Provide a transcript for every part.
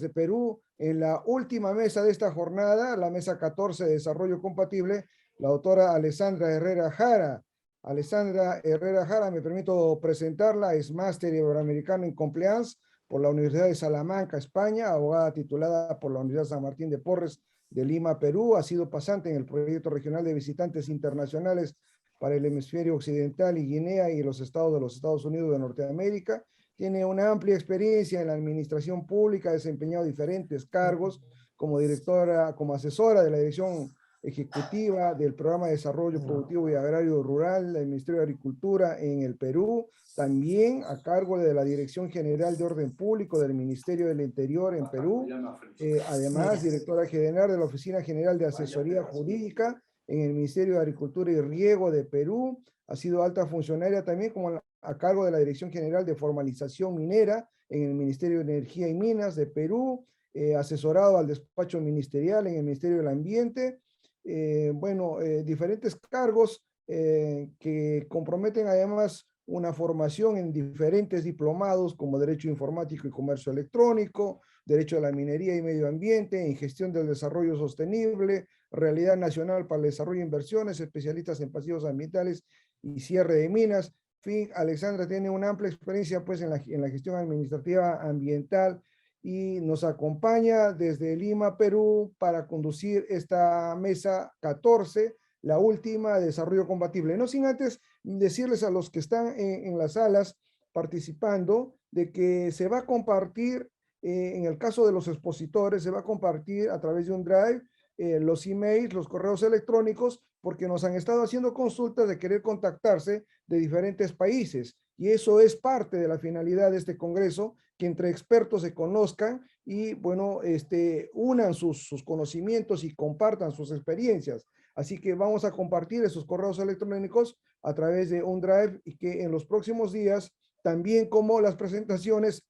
desde Perú en la última mesa de esta jornada, la mesa 14 de Desarrollo Compatible, la doctora Alessandra Herrera Jara. Alessandra Herrera Jara, me permito presentarla, es máster iberoamericano en Compliance por la Universidad de Salamanca, España, abogada titulada por la Universidad San Martín de Porres de Lima, Perú, ha sido pasante en el proyecto regional de visitantes internacionales para el hemisferio occidental y Guinea y los estados de los Estados Unidos de Norteamérica. Tiene una amplia experiencia en la administración pública, ha desempeñado diferentes cargos como directora, como asesora de la dirección ejecutiva del Programa de Desarrollo Productivo y Agrario Rural del Ministerio de Agricultura en el Perú, también a cargo de la Dirección General de Orden Público del Ministerio del Interior en Perú, además directora general de la Oficina General de Asesoría Jurídica en el Ministerio de Agricultura y Riego de Perú, ha sido alta funcionaria también como a cargo de la Dirección General de Formalización Minera en el Ministerio de Energía y Minas de Perú, asesorado al despacho ministerial en el Ministerio del Ambiente, diferentes cargos que comprometen además una formación en diferentes diplomados como Derecho Informático y Comercio Electrónico, Derecho a la Minería y Medio Ambiente, en Gestión del Desarrollo Sostenible, Realidad Nacional para el Desarrollo de Inversiones, especialistas en pasivos ambientales y cierre de minas. En fin, Alexandra tiene una amplia experiencia pues, en la gestión administrativa ambiental y nos acompaña desde Lima, Perú, para conducir esta mesa 14, la última de desarrollo compatible. No sin antes decirles a los que están en las salas participando de que se va a compartir, en el caso de los expositores, se va a compartir a través de un drive los emails, los correos electrónicos, porque nos han estado haciendo consultas de querer contactarse de diferentes países. Y eso es parte de la finalidad de este congreso, que entre expertos se conozcan y, unan sus conocimientos y compartan sus experiencias. Así que vamos a compartir esos correos electrónicos a través de un drive y que en los próximos días, también como las presentaciones,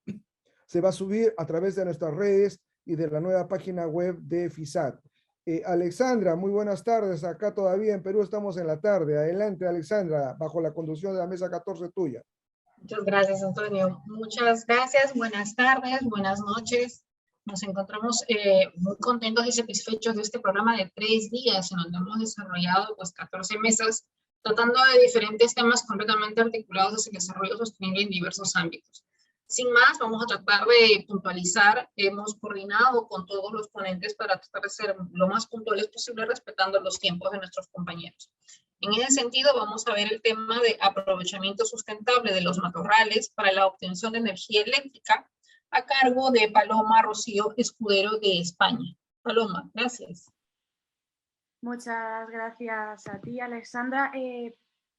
se va a subir a través de nuestras redes y de la nueva página web de FISAT. Alexandra, muy buenas tardes. Acá todavía en Perú estamos en la tarde. Adelante, Alexandra, bajo la conducción de la mesa 14 tuya. Muchas gracias, Antonio. Muchas gracias. Buenas tardes, buenas noches. Nos encontramos muy contentos y satisfechos de este programa de 3 días en donde hemos desarrollado 14 mesas tratando de diferentes temas completamente articulados hacia el desarrollo sostenible en diversos ámbitos. Sin más, vamos a tratar de puntualizar. Hemos coordinado con todos los ponentes para tratar de ser lo más puntuales posible respetando los tiempos de nuestros compañeros. En ese sentido, vamos a ver el tema de aprovechamiento sustentable de los matorrales para la obtención de energía eléctrica a cargo de Paloma Rocío Escudero de España. Paloma, gracias. Muchas gracias a ti, Alexandra.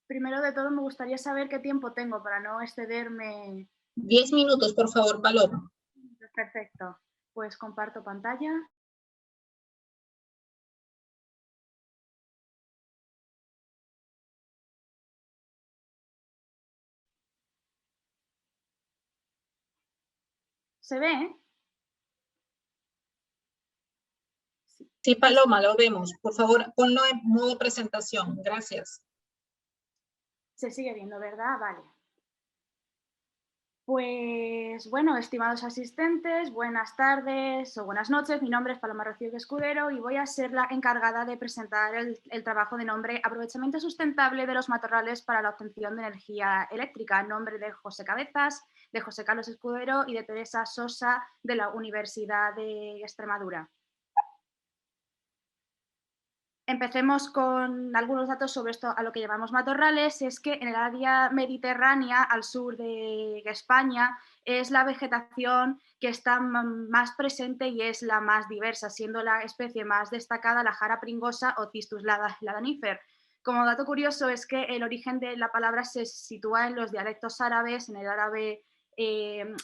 Primero de todo, me gustaría saber qué tiempo tengo para no excederme. 10 minutos, por favor, Paloma. Perfecto. Pues comparto pantalla. ¿Se ve? Sí, Paloma, lo vemos. Por favor, ponlo en modo presentación. Gracias. Se sigue viendo, ¿verdad? Vale. Pues bueno, estimados asistentes, buenas tardes o buenas noches. Mi nombre es Paloma Rocío Escudero y voy a ser la encargada de presentar el trabajo de nombre Aprovechamiento Sustentable de los Matorrales para la Obtención de Energía Eléctrica, en nombre de José Cabezas, de José Carlos Escudero y de Teresa Sosa de la Universidad de Extremadura. Empecemos con algunos datos sobre esto, a lo que llamamos matorrales. Es que en el área mediterránea, al sur de España, es la vegetación que está más presente y es la más diversa, siendo la especie más destacada la jara pringosa o Cistus ladanifer. Como dato curioso es que el origen de la palabra se sitúa en los dialectos árabes, en el árabe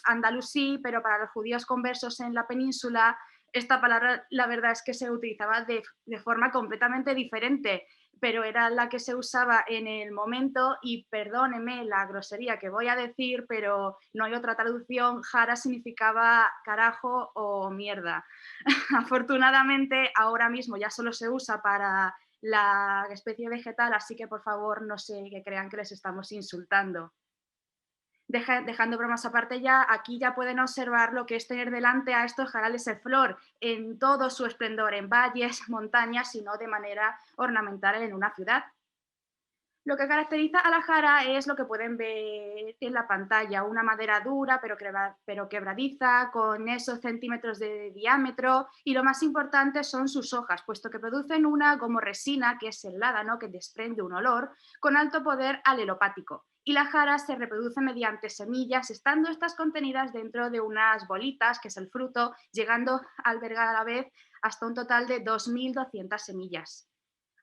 andalusí, pero para los judíos conversos en la península, esta palabra la verdad es que se utilizaba de forma completamente diferente, pero era la que se usaba en el momento y perdóneme la grosería que voy a decir, pero no hay otra traducción. Jara significaba carajo o mierda. Afortunadamente ahora mismo ya solo se usa para la especie vegetal, así que por favor no sé que crean que les estamos insultando. Dejando bromas aparte ya, aquí ya pueden observar lo que es tener delante a estos jarales de flor en todo su esplendor, en valles, montañas, y no de manera ornamental en una ciudad. Lo que caracteriza a la jara es lo que pueden ver en la pantalla, una madera dura pero quebradiza, con esos centímetros de diámetro, y lo más importante son sus hojas, puesto que producen una gomorresina, que es el ládano que desprende un olor, con alto poder alelopático. Y la jara se reproduce mediante semillas, estando estas contenidas dentro de unas bolitas, que es el fruto, llegando a albergar a la vez hasta un total de 2.200 semillas.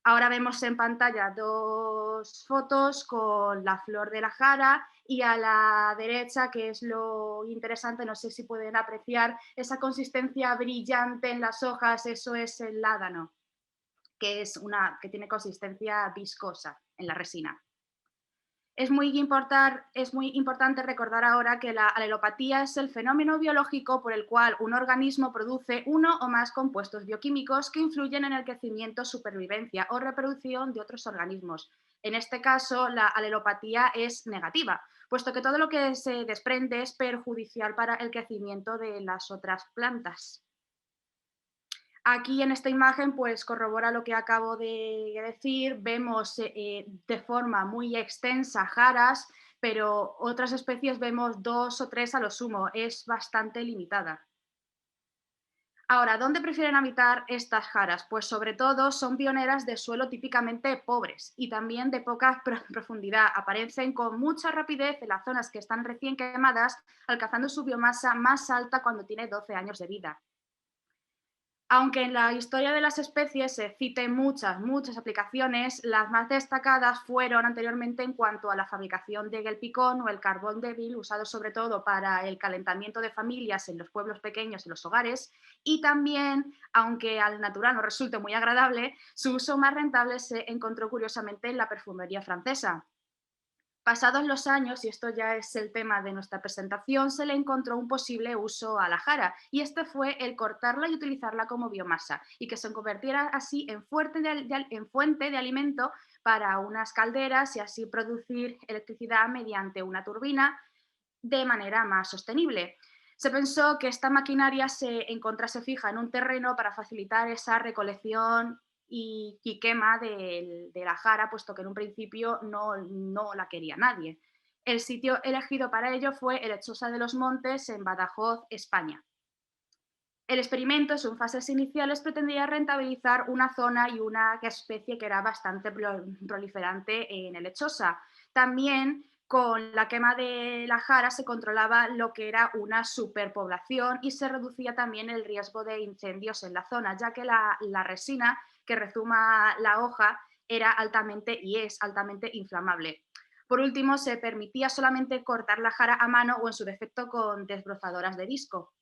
Ahora vemos en pantalla dos fotos con la flor de la jara, y a la derecha, que es lo interesante, no sé si pueden apreciar esa consistencia brillante en las hojas, eso es el ládano, que tiene consistencia viscosa en la resina. Es muy importante recordar ahora que la alelopatía es el fenómeno biológico por el cual un organismo produce uno o más compuestos bioquímicos que influyen en el crecimiento, supervivencia o reproducción de otros organismos. En este caso, la alelopatía es negativa, puesto que todo lo que se desprende es perjudicial para el crecimiento de las otras plantas. Aquí en esta imagen pues corrobora lo que acabo de decir, vemos de forma muy extensa jaras, pero otras especies vemos 2 o 3 a lo sumo, es bastante limitada. Ahora, ¿dónde prefieren habitar estas jaras? Pues sobre todo son pioneras de suelo típicamente pobres y también de poca profundidad. Aparecen con mucha rapidez en las zonas que están recién quemadas, alcanzando su biomasa más alta cuando tiene 12 años de vida. Aunque en la historia de las especies se citen muchas aplicaciones, las más destacadas fueron anteriormente en cuanto a la fabricación de gelpicón o el carbón débil, usado sobre todo para el calentamiento de familias en los pueblos pequeños y los hogares, y también, aunque al natural no resulte muy agradable, su uso más rentable se encontró curiosamente en la perfumería francesa. Pasados los años, y esto ya es el tema de nuestra presentación, se le encontró un posible uso a la jara, y este fue el cortarla y utilizarla como biomasa, y que se convirtiera así en fuente de alimento para unas calderas, y así producir electricidad mediante una turbina de manera más sostenible. Se pensó que esta maquinaria se encontrase fija en un terreno para facilitar esa recolección y quema de la jara, puesto que en un principio no la quería nadie. El sitio elegido para ello fue el Echosa de los Montes, en Badajoz, España. El experimento, en sus fases iniciales, pretendía rentabilizar una zona y una especie que era bastante proliferante en el Lechosa. También, con la quema de la jara, se controlaba lo que era una superpoblación y se reducía también el riesgo de incendios en la zona, ya que la resina que rezuma la hoja era altamente y es altamente inflamable. Por último, se permitía solamente cortar la jara a mano o, en su defecto, con desbrozadoras de disco.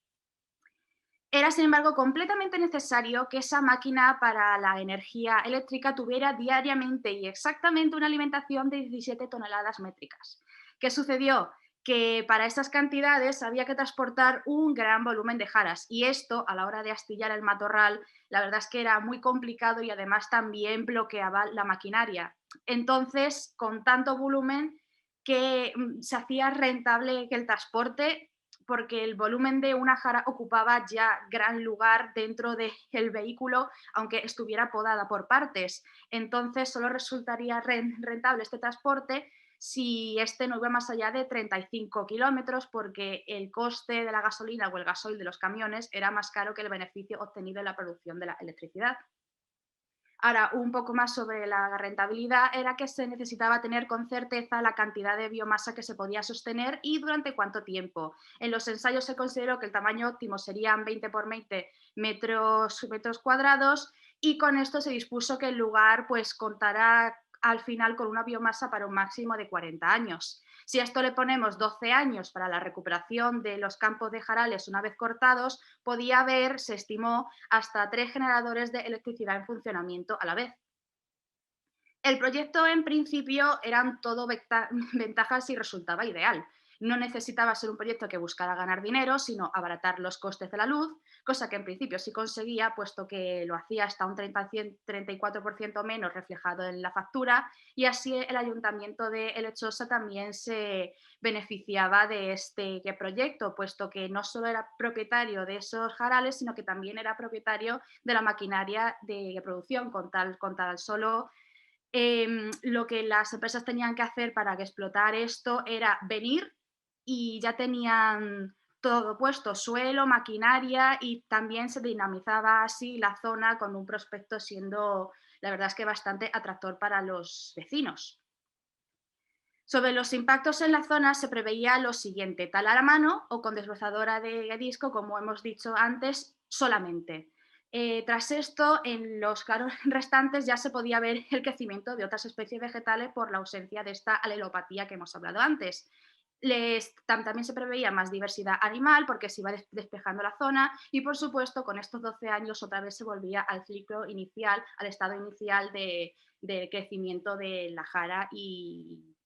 Era, sin embargo, completamente necesario que esa máquina para la energía eléctrica tuviera diariamente y exactamente una alimentación de 17 toneladas métricas. ¿Qué sucedió? Que para esas cantidades había que transportar un gran volumen de jaras, y esto, a la hora de astillar el matorral, la verdad es que era muy complicado y además también bloqueaba la maquinaria. Entonces, con tanto volumen, que se hacía rentable que el transporte, porque el volumen de una jara ocupaba ya gran lugar dentro del vehículo, aunque estuviera podada por partes. Entonces, solo resultaría rentable este transporte si este no iba más allá de 35 kilómetros, porque el coste de la gasolina o el gasoil de los camiones era más caro que el beneficio obtenido en la producción de la electricidad. Ahora, un poco más sobre la rentabilidad, era que se necesitaba tener con certeza la cantidad de biomasa que se podía sostener y durante cuánto tiempo. En los ensayos se consideró que el tamaño óptimo serían 20 por 20 metros cuadrados, y con esto se dispuso que el lugar pues contará al final con una biomasa para un máximo de 40 años. Si a esto le ponemos 12 años para la recuperación de los campos de jarales una vez cortados, podía haber, se estimó, hasta 3 generadores de electricidad en funcionamiento a la vez. El proyecto, en principio, eran todo ventajas y resultaba ideal. no necesitaba ser un proyecto que buscara ganar dinero, sino abaratar los costes de la luz, cosa que en principio sí conseguía, puesto que lo hacía hasta un 34% menos reflejado en la factura, y así el Ayuntamiento de Lechosa también se beneficiaba de este proyecto, puesto que no solo era propietario de esos jarales, sino que también era propietario de la maquinaria de producción, con tal solo lo que las empresas tenían que hacer para explotar esto era venir y ya tenían todo puesto, suelo, maquinaria, y también se dinamizaba así la zona con un prospecto siendo, la verdad es que bastante atractor para los vecinos. Sobre los impactos en la zona se preveía lo siguiente: talar a mano o con desbrozadora de disco, como hemos dicho antes, solamente. Tras esto, en los claros restantes ya se podía ver el crecimiento de otras especies vegetales por la ausencia de esta alelopatía que hemos hablado antes. También se preveía más diversidad animal porque se iba despejando la zona, y por supuesto con estos 12 años otra vez se volvía al ciclo inicial, al estado inicial de crecimiento de la jara y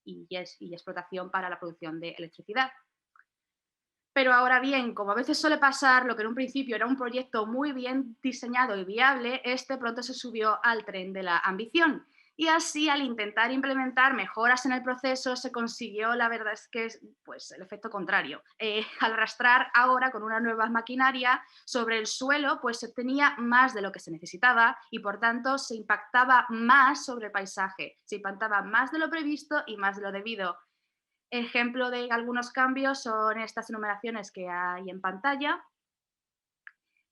explotación para la producción de electricidad. Pero ahora bien, como a veces suele pasar, lo que en un principio era un proyecto muy bien diseñado y viable, pronto se subió al tren de la ambición. Y así, al intentar implementar mejoras en el proceso, se consiguió, la verdad es que pues, el efecto contrario. Al arrastrar ahora con una nueva maquinaria sobre el suelo, pues se obtenía más de lo que se necesitaba y por tanto se impactaba más sobre el paisaje, se impactaba más de lo previsto y más de lo debido. Ejemplo de algunos cambios son estas enumeraciones que hay en pantalla.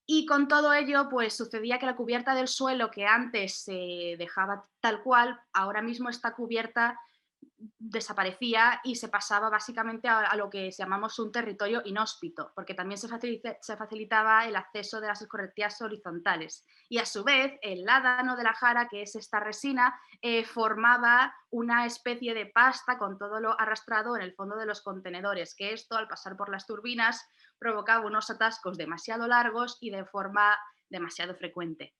Y con todo ello, pues sucedía que la cubierta del suelo, que antes se dejaba tal cual, ahora mismo esta cubierta desaparecía y se pasaba básicamente a lo que llamamos un territorio inhóspito, porque también se facilitaba el acceso de las escorrentías horizontales. Y a su vez, el ládano de la jara, que es esta resina, formaba una especie de pasta con todo lo arrastrado en el fondo de los contenedores, que esto, al pasar por las turbinas, provocaba unos atascos demasiado largos y de forma demasiado frecuente.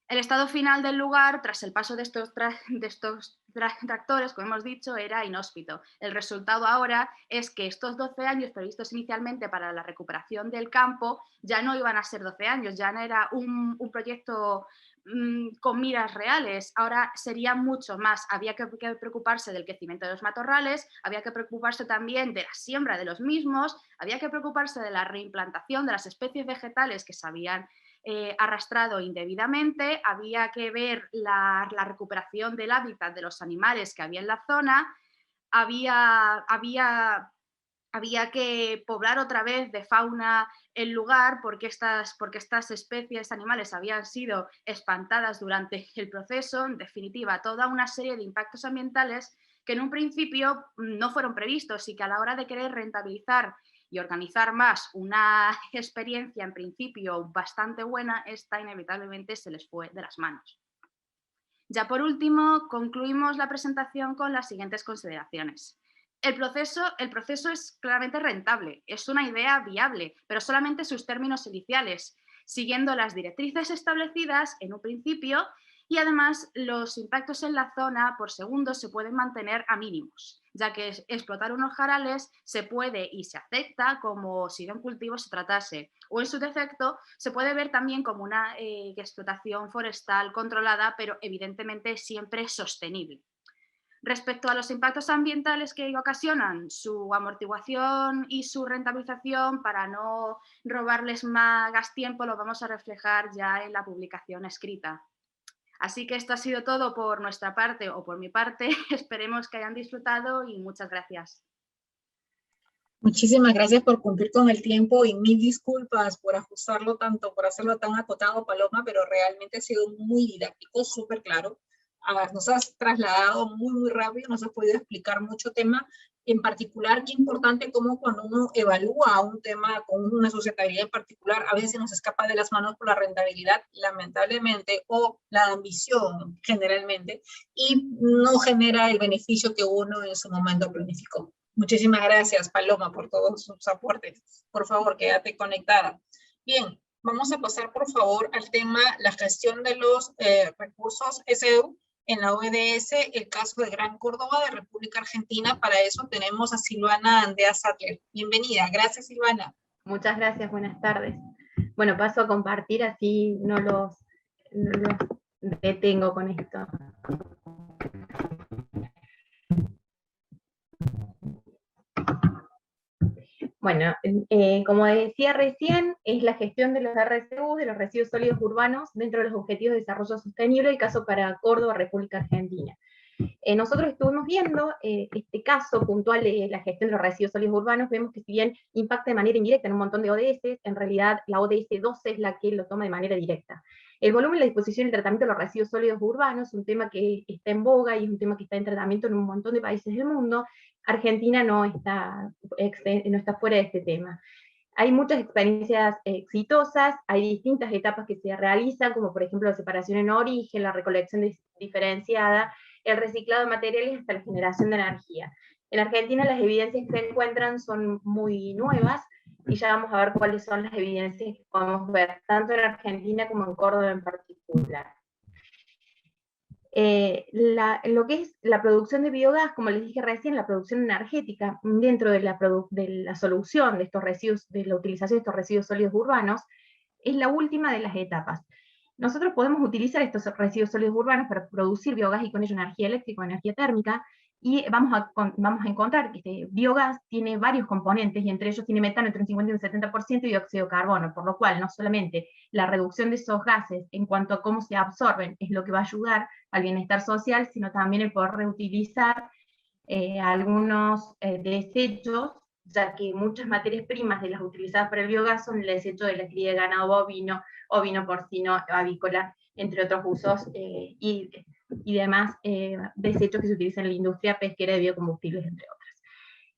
El estado final del lugar, tras el paso de estos tractores, como hemos dicho, era inhóspito. El resultado ahora es que estos 12 años previstos inicialmente para la recuperación del campo ya no iban a ser 12 años, ya no era un proyecto con miras reales, ahora sería mucho más. Había que preocuparse del crecimiento de los matorrales, había que preocuparse también de la siembra de los mismos, había que preocuparse de la reimplantación de las especies vegetales que se habían arrastrado indebidamente, había que ver la recuperación del hábitat de los animales que había en la zona, había que poblar otra vez de fauna el lugar porque estas especies animales habían sido espantadas durante el proceso. En definitiva, toda una serie de impactos ambientales que en un principio no fueron previstos y que a la hora de querer rentabilizar y organizar más una experiencia en principio bastante buena, esta inevitablemente se les fue de las manos. Ya por último, concluimos la presentación con las siguientes consideraciones. El proceso es claramente rentable, es una idea viable, pero solamente sus términos iniciales, siguiendo las directrices establecidas en un principio, y además los impactos en la zona por segundo se pueden mantener a mínimos, ya que explotar unos jarales se puede y se acepta como si de un cultivo se tratase, o en su defecto se puede ver también como una explotación forestal controlada, pero evidentemente siempre sostenible. Respecto a los impactos ambientales que ocasionan, su amortiguación y su rentabilización, para no robarles más tiempo, lo vamos a reflejar ya en la publicación escrita. Así que esto ha sido todo por nuestra parte o por mi parte. Esperemos que hayan disfrutado y muchas gracias. Muchísimas gracias por cumplir con el tiempo y mil disculpas por ajustarlo tanto, por hacerlo tan acotado, Paloma, pero realmente ha sido muy didáctico, súper claro. Nos has trasladado muy rápido, nos has podido explicar mucho tema, en particular, qué importante como cuando uno evalúa un tema con una sustentabilidad en particular, a veces nos escapa de las manos por la rentabilidad, lamentablemente, o la ambición, generalmente, y no genera el beneficio que uno en su momento planificó. Muchísimas gracias, Paloma, por todos sus aportes. Por favor, quédate conectada. Bien, vamos a pasar, por favor, al tema, la gestión de los recursos SEU. en la ODS el caso de Gran Córdoba de República Argentina. Para eso tenemos a Silvana Andea Sattler. Bienvenida. Gracias, Silvana. Muchas gracias, buenas tardes. Bueno, paso a compartir, así no los detengo con esto. Bueno, como decía recién, es la gestión de los RSU, de los residuos sólidos urbanos, dentro de los Objetivos de Desarrollo Sostenible, el caso para Córdoba, República Argentina. Nosotros estuvimos viendo este caso puntual de la gestión de los residuos sólidos urbanos. Vemos que si bien impacta de manera indirecta en un montón de ODS, en realidad la ODS 12 es la que lo toma de manera directa. El volumen, la disposición y el tratamiento de los residuos sólidos urbanos es un tema que está en boga y es un tema que está en tratamiento en un montón de países del mundo. Argentina no está fuera de este tema. Hay muchas experiencias exitosas, hay distintas etapas que se realizan, como por ejemplo la separación en origen, la recolección diferenciada, el reciclado de materiales hasta la generación de energía. En Argentina las evidencias que se encuentran son muy nuevas, y ya vamos a ver cuáles son las evidencias que podemos ver, tanto en Argentina como en Córdoba en particular. Lo que es la producción de biogás, como les dije recién, la producción energética, dentro de la solución de estos residuos, de la utilización de estos residuos sólidos urbanos, es la última de las etapas. Nosotros podemos utilizar estos residuos sólidos urbanos para producir biogás y con ello energía eléctrica o energía térmica, y vamos a encontrar que este biogás tiene varios componentes, y entre ellos tiene metano entre un 50 y un 70% y dióxido de carbono, por lo cual no solamente la reducción de esos gases en cuanto a cómo se absorben es lo que va a ayudar al bienestar social, sino también el poder reutilizar algunos desechos, ya que muchas materias primas de las utilizadas para el biogás son el desecho de la cría de ganado bovino, ovino, porcino, avícola, entre otros usos, y demás desechos que se utilizan en la industria pesquera de biocombustibles, entre otras.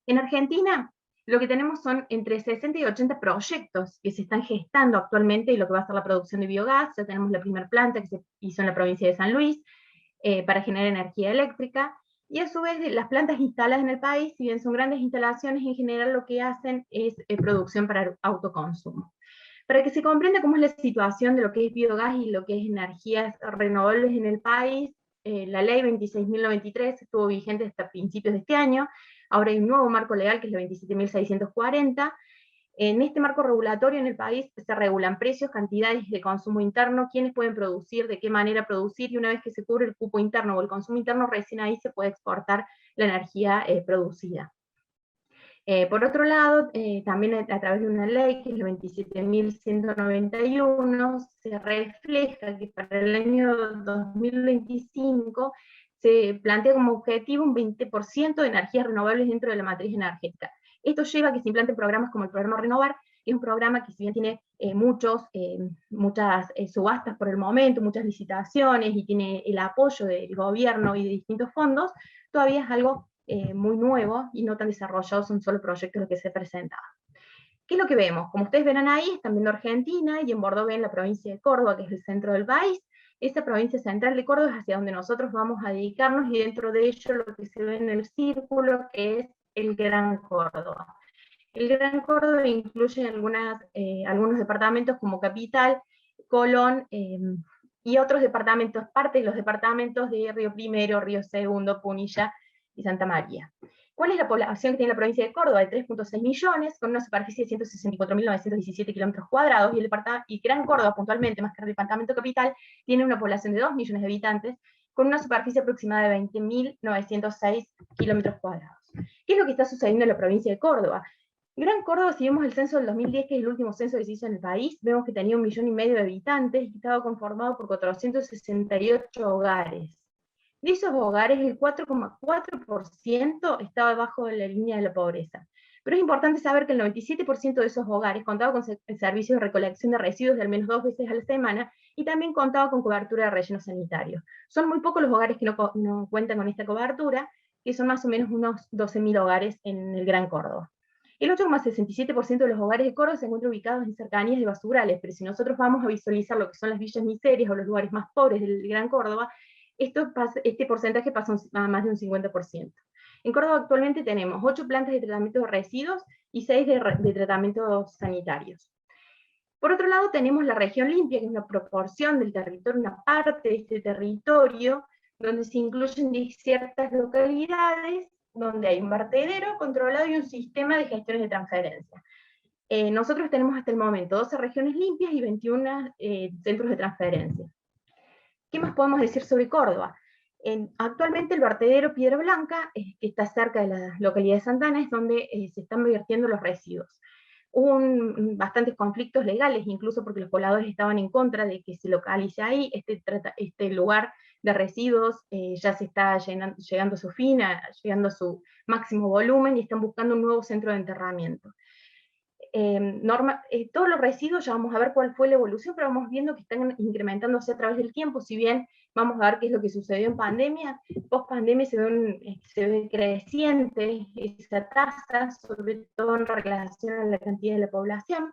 En Argentina, lo que tenemos son entre 60 y 80 proyectos que se están gestando actualmente, y lo que va a ser la producción de biogás. Ya tenemos la primera planta que se hizo en la provincia de San Luis, para generar energía eléctrica, y a su vez las plantas instaladas en el país, si bien son grandes instalaciones, en general lo que hacen es producción para autoconsumo. Para que se comprenda cómo es la situación de lo que es biogás y lo que es energías renovables en el país, la ley 26.093 estuvo vigente hasta principios de este año. Ahora hay un nuevo marco legal que es la 27.640. En este marco regulatorio en el país se regulan precios, cantidades de consumo interno, quiénes pueden producir, de qué manera producir, y una vez que se cubre el cupo interno o el consumo interno, recién ahí se puede exportar la energía producida. Por otro lado, también a través de una ley, que es la 27.191, se refleja que para el año 2025 se plantea como objetivo un 20% de energías renovables dentro de la matriz energética. Esto lleva a que se implanten programas como el programa Renovar, que es un programa que si bien tiene muchas subastas por el momento, muchas licitaciones, y tiene el apoyo del gobierno y de distintos fondos, todavía es algo muy nuevo y no tan desarrollado, son solo proyectos los que se presentan. ¿Qué es lo que vemos? Como ustedes verán ahí, están viendo Argentina, y en Bordeaux ven la provincia de Córdoba, que es el centro del país. Esa provincia central de Córdoba es hacia donde nosotros vamos a dedicarnos, y dentro de ello lo que se ve en el círculo, que es el Gran Córdoba. El Gran Córdoba incluye algunos departamentos como Capital, Colón, y otros departamentos, parte de los departamentos de Río Primero, Río Segundo, Punilla y Santa María. ¿Cuál es la población que tiene la provincia de Córdoba? De 3.6 millones, con una superficie de 164.917 kilómetros cuadrados, y Gran Córdoba, puntualmente, más que el departamento Capital, tiene una población de 2 millones de habitantes, con una superficie aproximada de 20.906 kilómetros cuadrados. ¿Qué es lo que está sucediendo en la provincia de Córdoba? Gran Córdoba, si vemos el censo del 2010, que es el último censo que se hizo en el país, vemos que tenía 1,5 millones de habitantes, y estaba conformado por 468 hogares. De esos hogares, el 4,4% estaba debajo de la línea de la pobreza. Pero es importante saber que el 97% de esos hogares contaba con servicios de recolección de residuos de al menos 2 veces a la semana, y también contaba con cobertura de relleno sanitario. Son muy pocos los hogares que no cuentan con esta cobertura, que son más o menos unos 12.000 hogares en el Gran Córdoba. El 8,67% de los hogares de Córdoba se encuentran ubicados en cercanías de basurales, pero si nosotros vamos a visualizar lo que son las villas miserias o los lugares más pobres del Gran Córdoba, este porcentaje pasa a más de un 50%. En Córdoba actualmente tenemos 8 plantas de tratamiento de residuos y 6 de tratamientos sanitarios. Por otro lado tenemos la región limpia, que es una proporción del territorio, una parte de este territorio, donde se incluyen ciertas localidades donde hay un vertedero controlado y un sistema de gestiones de transferencia. Nosotros tenemos hasta el momento 12 regiones limpias y 21 centros de transferencia. ¿Qué más podemos decir sobre Córdoba? Actualmente el vertedero Piedra Blanca, que está cerca de la localidad de Santana, es donde se están vertiendo los residuos. Hubo bastantes conflictos legales, incluso porque los pobladores estaban en contra de que se localice ahí. Este lugar de residuos ya se está llegando a su fin, llegando a su máximo volumen, y están buscando un nuevo centro de enterramiento. Todos los residuos, ya vamos a ver cuál fue la evolución, pero vamos viendo que están incrementándose a través del tiempo. Si bien vamos a ver qué es lo que sucedió en pandemia, post pandemia se ve creciente esa tasa, sobre todo en relación a la cantidad de la población.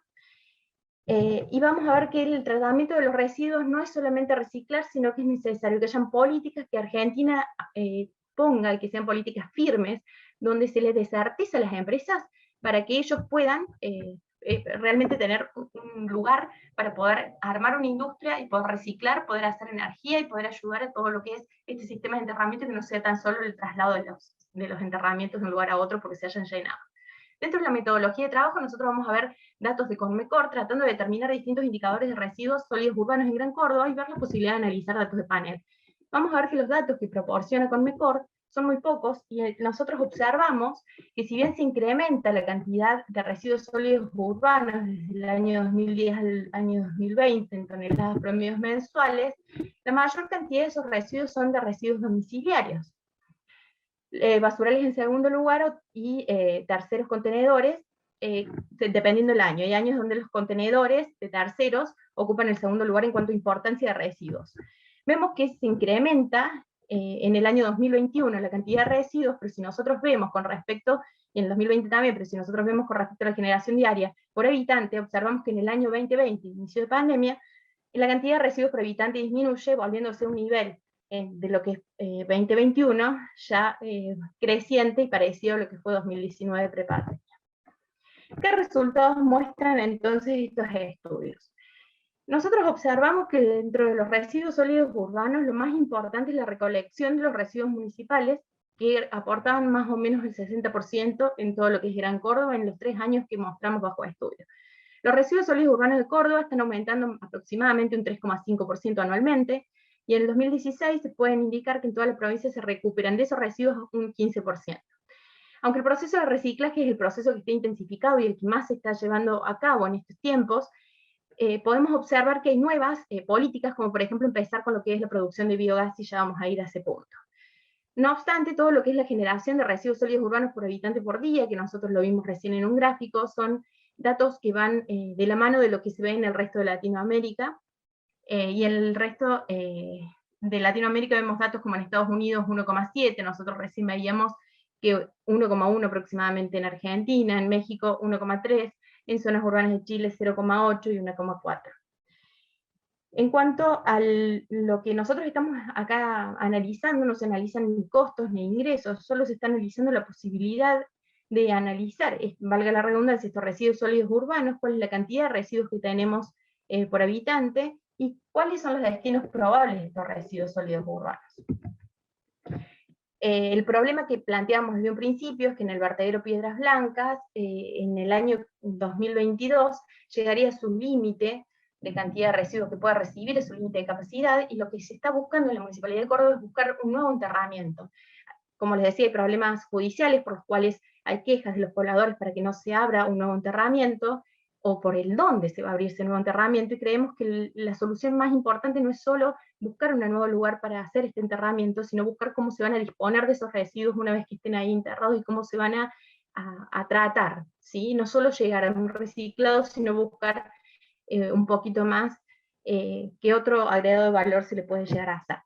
Y vamos a ver que el tratamiento de los residuos no es solamente reciclar, sino que es necesario que hayan políticas que Argentina ponga, y que sean políticas firmes, donde se les desartiza a las empresas para que ellos puedan realmente tener un lugar para poder armar una industria y poder reciclar, poder hacer energía y poder ayudar a todo lo que es este sistema de enterramiento, que no sea tan solo el traslado de los enterramientos de un lugar a otro porque se hayan llenado. Dentro de la metodología de trabajo, nosotros vamos a ver datos de Conmecor, tratando de determinar distintos indicadores de residuos sólidos urbanos en Gran Córdoba y ver la posibilidad de analizar datos de panel. Vamos a ver que los datos que proporciona Conmecor son muy pocos, y nosotros observamos que si bien se incrementa la cantidad de residuos sólidos urbanos desde el año 2010 al año 2020 en toneladas promedios mensuales, la mayor cantidad de esos residuos son de residuos domiciliarios. Basurales en segundo lugar, y terceros contenedores, dependiendo del año. Hay años donde los contenedores de terceros ocupan el segundo lugar en cuanto a importancia de residuos. Vemos que se incrementa en el año 2021 la cantidad de residuos, pero si nosotros vemos con respecto, y en el 2020 también, pero si nosotros vemos con respecto a la generación diaria por habitante, observamos que en el año 2020, inicio de pandemia, la cantidad de residuos por habitante disminuye, volviéndose a un nivel de lo que es 2021, ya creciente y parecido a lo que fue 2019 prepandemia. ¿Qué resultados muestran entonces estos estudios? Nosotros observamos que dentro de los residuos sólidos urbanos, lo más importante es la recolección de los residuos municipales, que aportaban más o menos el 60% en todo lo que es Gran Córdoba en los 3 años que mostramos bajo estudio. Los residuos sólidos urbanos de Córdoba están aumentando aproximadamente un 3,5% anualmente, y en el 2016 se pueden indicar que en toda la provincia se recuperan de esos residuos un 15%. Aunque el proceso de reciclaje es el proceso que está intensificado y el que más se está llevando a cabo en estos tiempos, podemos observar que hay nuevas políticas, como por ejemplo empezar con lo que es la producción de biogás, y ya vamos a ir a ese punto. No obstante, todo lo que es la generación de residuos sólidos urbanos por habitante por día, que nosotros lo vimos recién en un gráfico, son datos que van de la mano de lo que se ve en el resto de Latinoamérica, y en el resto de Latinoamérica vemos datos como en Estados Unidos 1,7, nosotros recién veíamos que 1,1 aproximadamente en Argentina, en México 1,3, en zonas urbanas de Chile 0,8 y 1,4. En cuanto a lo que nosotros estamos acá analizando, no se analizan ni costos ni ingresos, solo se está analizando la posibilidad de analizar, valga la redundancia, estos residuos sólidos urbanos, cuál es la cantidad de residuos que tenemos por habitante, y cuáles son los destinos probables de estos residuos sólidos urbanos. El problema que planteamos desde un principio es que en el vertedero Piedras Blancas, en el año 2022, llegaría a su límite de cantidad de residuos que pueda recibir, a su límite de capacidad, y lo que se está buscando en la Municipalidad de Córdoba es buscar un nuevo enterramiento. Como les decía, hay problemas judiciales por los cuales hay quejas de los pobladores para que no se abra un nuevo enterramiento, o por el dónde se va a abrir ese nuevo enterramiento, y creemos que la solución más importante no es solo buscar un nuevo lugar para hacer este enterramiento, sino buscar cómo se van a disponer de esos residuos una vez que estén ahí enterrados, y cómo se van a tratar, ¿sí? No solo llegar a un reciclado, sino buscar un poquito más qué otro agregado de valor se le puede llegar a hacer.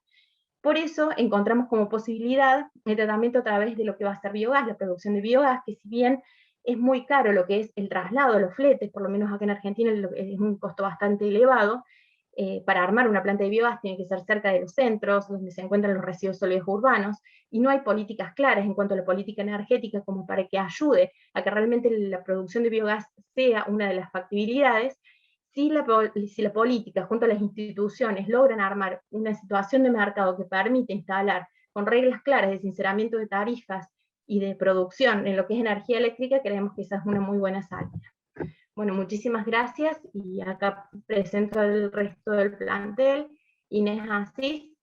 Por eso encontramos como posibilidad el tratamiento a través de lo que va a ser biogás, la producción de biogás, que si bien es muy caro lo que es el traslado, los fletes, por lo menos acá en Argentina es un costo bastante elevado, para armar una planta de biogás tiene que ser cerca de los centros donde se encuentran los residuos sólidos urbanos, y no hay políticas claras en cuanto a la política energética como para que ayude a que realmente la producción de biogás sea una de las factibilidades. Si la política junto a las instituciones logran armar una situación de mercado que permite instalar con reglas claras de sinceramiento de tarifas y de producción en lo que es energía eléctrica, creemos que esa es una muy buena salida. Bueno, muchísimas gracias, y acá presento al resto del plantel: Inés Asís,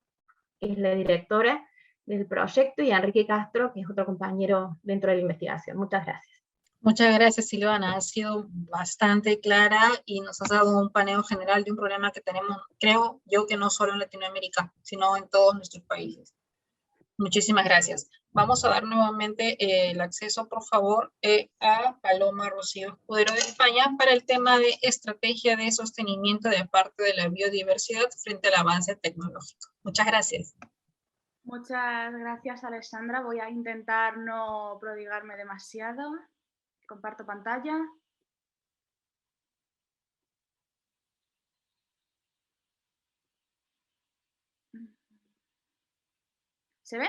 que es la directora del proyecto, y Enrique Castro, que es otro compañero dentro de la investigación. Muchas gracias. Muchas gracias, Silvana. Has sido bastante clara y nos has dado un paneo general de un problema que tenemos, creo yo, que no solo en Latinoamérica, sino en todos nuestros países. Muchísimas gracias. Vamos a dar nuevamente el acceso, por favor, a Paloma Rocío Escudero de España para el tema de estrategia de sostenimiento de parte de la biodiversidad frente al avance tecnológico. Muchas gracias. Muchas gracias, Alexandra. Voy a intentar no prodigarme demasiado. Comparto pantalla. ¿Se ve?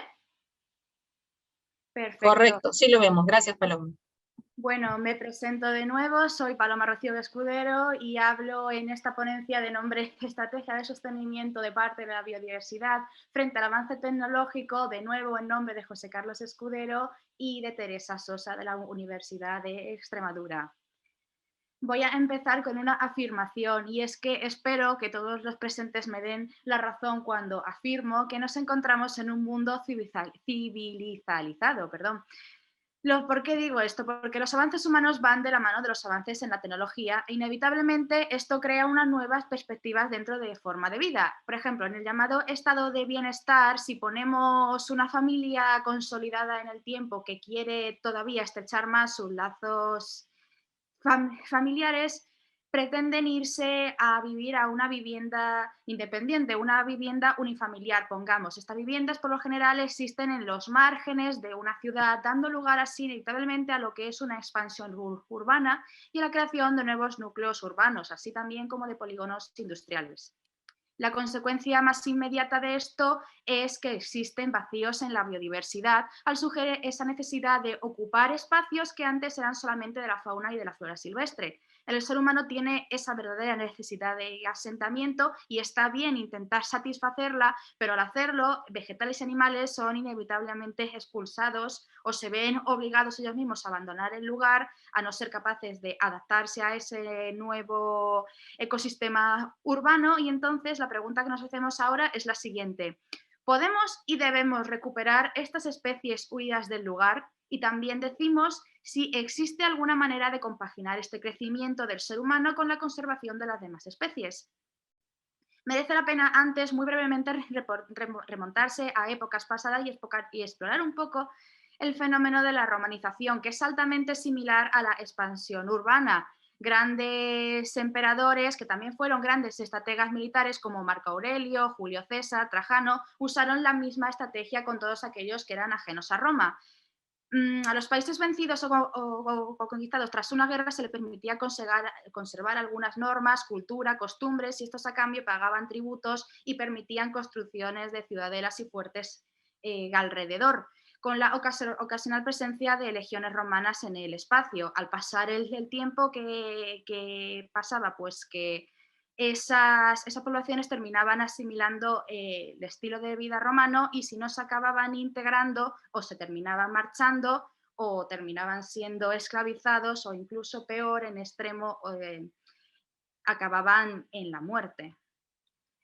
Perfecto. Correcto, sí lo vemos. Gracias, Paloma. Bueno, me presento de nuevo, soy Paloma Rocío Escudero y hablo en esta ponencia de nombre Estrategia de Sostenimiento de parte de la Biodiversidad frente al avance tecnológico, de nuevo en nombre de José Carlos Escudero y de Teresa Sosa de la Universidad de Extremadura. Voy a empezar con una afirmación, y es que espero que todos los presentes me den la razón cuando afirmo que nos encontramos en un mundo civilizado. ¿Por qué digo esto? Porque los avances humanos van de la mano de los avances en la tecnología e inevitablemente esto crea unas nuevas perspectivas dentro de forma de vida. Por ejemplo, en el llamado estado de bienestar, si ponemos una familia consolidada en el tiempo que quiere todavía estrechar más sus lazos familiares, pretenden irse a vivir a una vivienda independiente, una vivienda unifamiliar, pongamos. Estas viviendas por lo general existen en los márgenes de una ciudad, dando lugar así inevitablemente a lo que es una expansión urbana y a la creación de nuevos núcleos urbanos, así también como de polígonos industriales. La consecuencia más inmediata de esto es que existen vacíos en la biodiversidad al sugerir esa necesidad de ocupar espacios que antes eran solamente de la fauna y de la flora silvestre. El ser humano tiene esa verdadera necesidad de asentamiento y está bien intentar satisfacerla, pero al hacerlo, vegetales y animales son inevitablemente expulsados o se ven obligados ellos mismos a abandonar el lugar, a no ser capaces de adaptarse a ese nuevo ecosistema urbano. Y entonces la pregunta que nos hacemos ahora es la siguiente: ¿podemos y debemos recuperar estas especies huidas del lugar? Y también decimos si existe alguna manera de compaginar este crecimiento del ser humano con la conservación de las demás especies. Merece la pena antes, muy brevemente, remontarse a épocas pasadas y explorar un poco el fenómeno de la romanización, que es altamente similar a la expansión urbana. Grandes emperadores, que también fueron grandes estrategas militares como Marco Aurelio, Julio César, Trajano, usaron la misma estrategia con todos aquellos que eran ajenos a Roma. A los países vencidos o conquistados tras una guerra se les permitía conservar algunas normas, cultura, costumbres, y estos a cambio pagaban tributos y permitían construcciones de ciudadelas y fuertes alrededor, con la ocasional presencia de legiones romanas en el espacio. Al pasar el tiempo que pasaba, pues que esas poblaciones terminaban asimilando el estilo de vida romano, y si no se acababan integrando o se terminaban marchando o terminaban siendo esclavizados o incluso peor, en extremo, acababan en la muerte.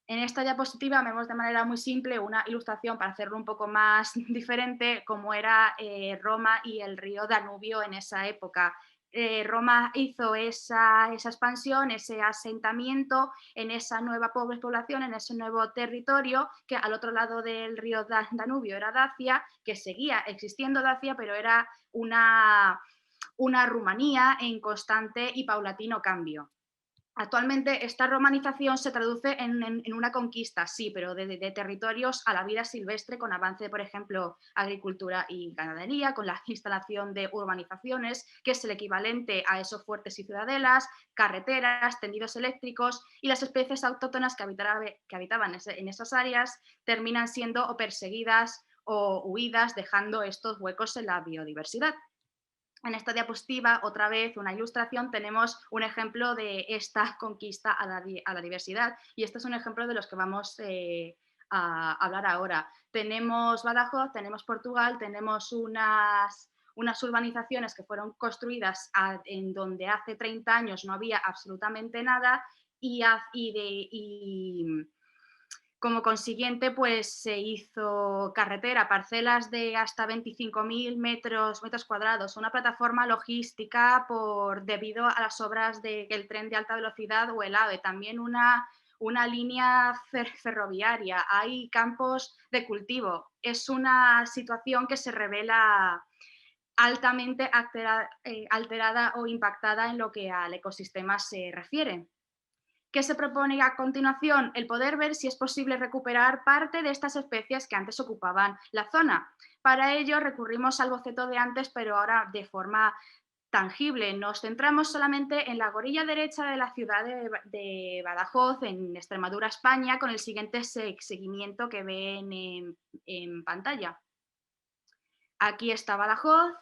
En esta diapositiva vemos de manera muy simple una ilustración para hacerlo un poco más diferente, como era Roma y el río Danubio en esa época. Roma hizo esa expansión, ese asentamiento en esa nueva población, en ese nuevo territorio, que al otro lado del río Danubio era Dacia, que seguía existiendo Dacia, pero era una Rumanía en constante y paulatino cambio. Actualmente esta romanización se traduce en una conquista, sí, pero de territorios a la vida silvestre, con avance, por ejemplo, agricultura y ganadería, con la instalación de urbanizaciones, que es el equivalente a esos fuertes y ciudadelas, carreteras, tendidos eléctricos, y las especies autóctonas que habitaban en esas áreas terminan siendo o perseguidas o huidas, dejando estos huecos en la biodiversidad. En esta diapositiva, otra vez, una ilustración, tenemos un ejemplo de esta conquista a la diversidad, y este es un ejemplo de los que vamos a hablar ahora. Tenemos Badajoz, tenemos Portugal, tenemos unas urbanizaciones que fueron construidas en donde hace 30 años no había absolutamente nada, y como consiguiente, pues se hizo carretera, parcelas de hasta 25.000 metros cuadrados, una plataforma logística debido a las obras del tren de alta velocidad o el AVE, también una línea ferroviaria, hay campos de cultivo. Es una situación que se revela altamente alterada o impactada en lo que al ecosistema se refiere. ¿Qué se propone a continuación? El poder ver si es posible recuperar parte de estas especies que antes ocupaban la zona. Para ello recurrimos al boceto de antes, pero ahora de forma tangible. Nos centramos solamente en la orilla derecha de la ciudad de Badajoz, en Extremadura, España, con el siguiente seguimiento que ven en pantalla. Aquí está Badajoz.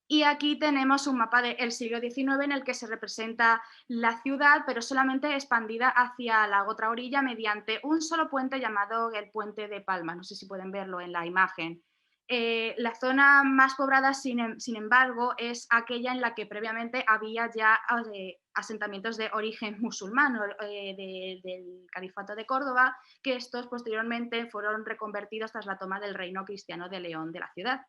Y aquí tenemos un mapa del siglo XIX en el que se representa la ciudad, pero solamente expandida hacia la otra orilla mediante un solo puente llamado el Puente de Palma. No sé si pueden verlo en la imagen. La zona más poblada, sin embargo, es aquella en la que previamente había ya asentamientos de origen musulmán del Califato de Córdoba, que estos posteriormente fueron reconvertidos tras la toma del reino cristiano de León de la ciudad.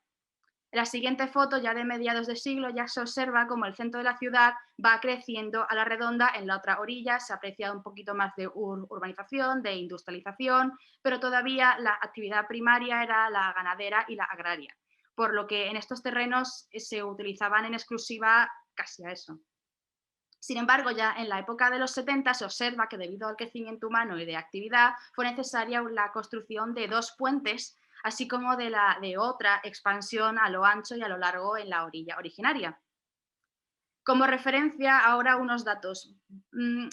En la siguiente foto, ya de mediados de siglo, ya se observa cómo el centro de la ciudad va creciendo a la redonda. En la otra orilla se aprecia un poquito más de urbanización, de industrialización, pero todavía la actividad primaria era la ganadera y la agraria, por lo que en estos terrenos se utilizaban en exclusiva casi a eso. Sin embargo, ya en la época de los 70 se observa que debido al crecimiento humano y de actividad fue necesaria la construcción de 2 puentes, así como de otra expansión a lo ancho y a lo largo en la orilla originaria. Como referencia, ahora unos datos.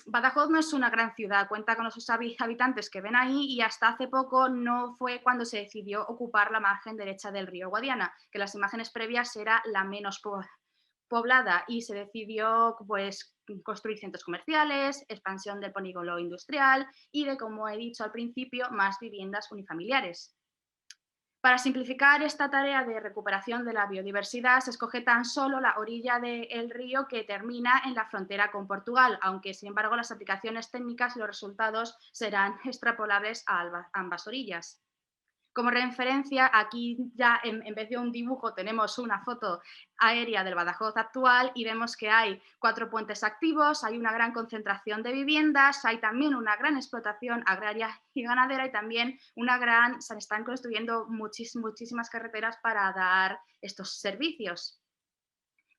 Badajoz no es una gran ciudad, cuenta con los habitantes que ven ahí, y hasta hace poco no fue cuando se decidió ocupar la margen derecha del río Guadiana, que en las imágenes previas era la menos poblada, y se decidió pues construir centros comerciales, expansión del polígono industrial y de, como he dicho al principio, más viviendas unifamiliares. Para simplificar esta tarea de recuperación de la biodiversidad, se escoge tan solo la orilla del río que termina en la frontera con Portugal, aunque sin embargo las aplicaciones técnicas y los resultados serán extrapolables a ambas orillas. Como referencia, aquí ya en vez de un dibujo tenemos una foto aérea del Badajoz actual y vemos que hay 4 puentes activos, hay una gran concentración de viviendas, hay también una gran explotación agraria y ganadera, y también se están construyendo muchísimas carreteras para dar estos servicios.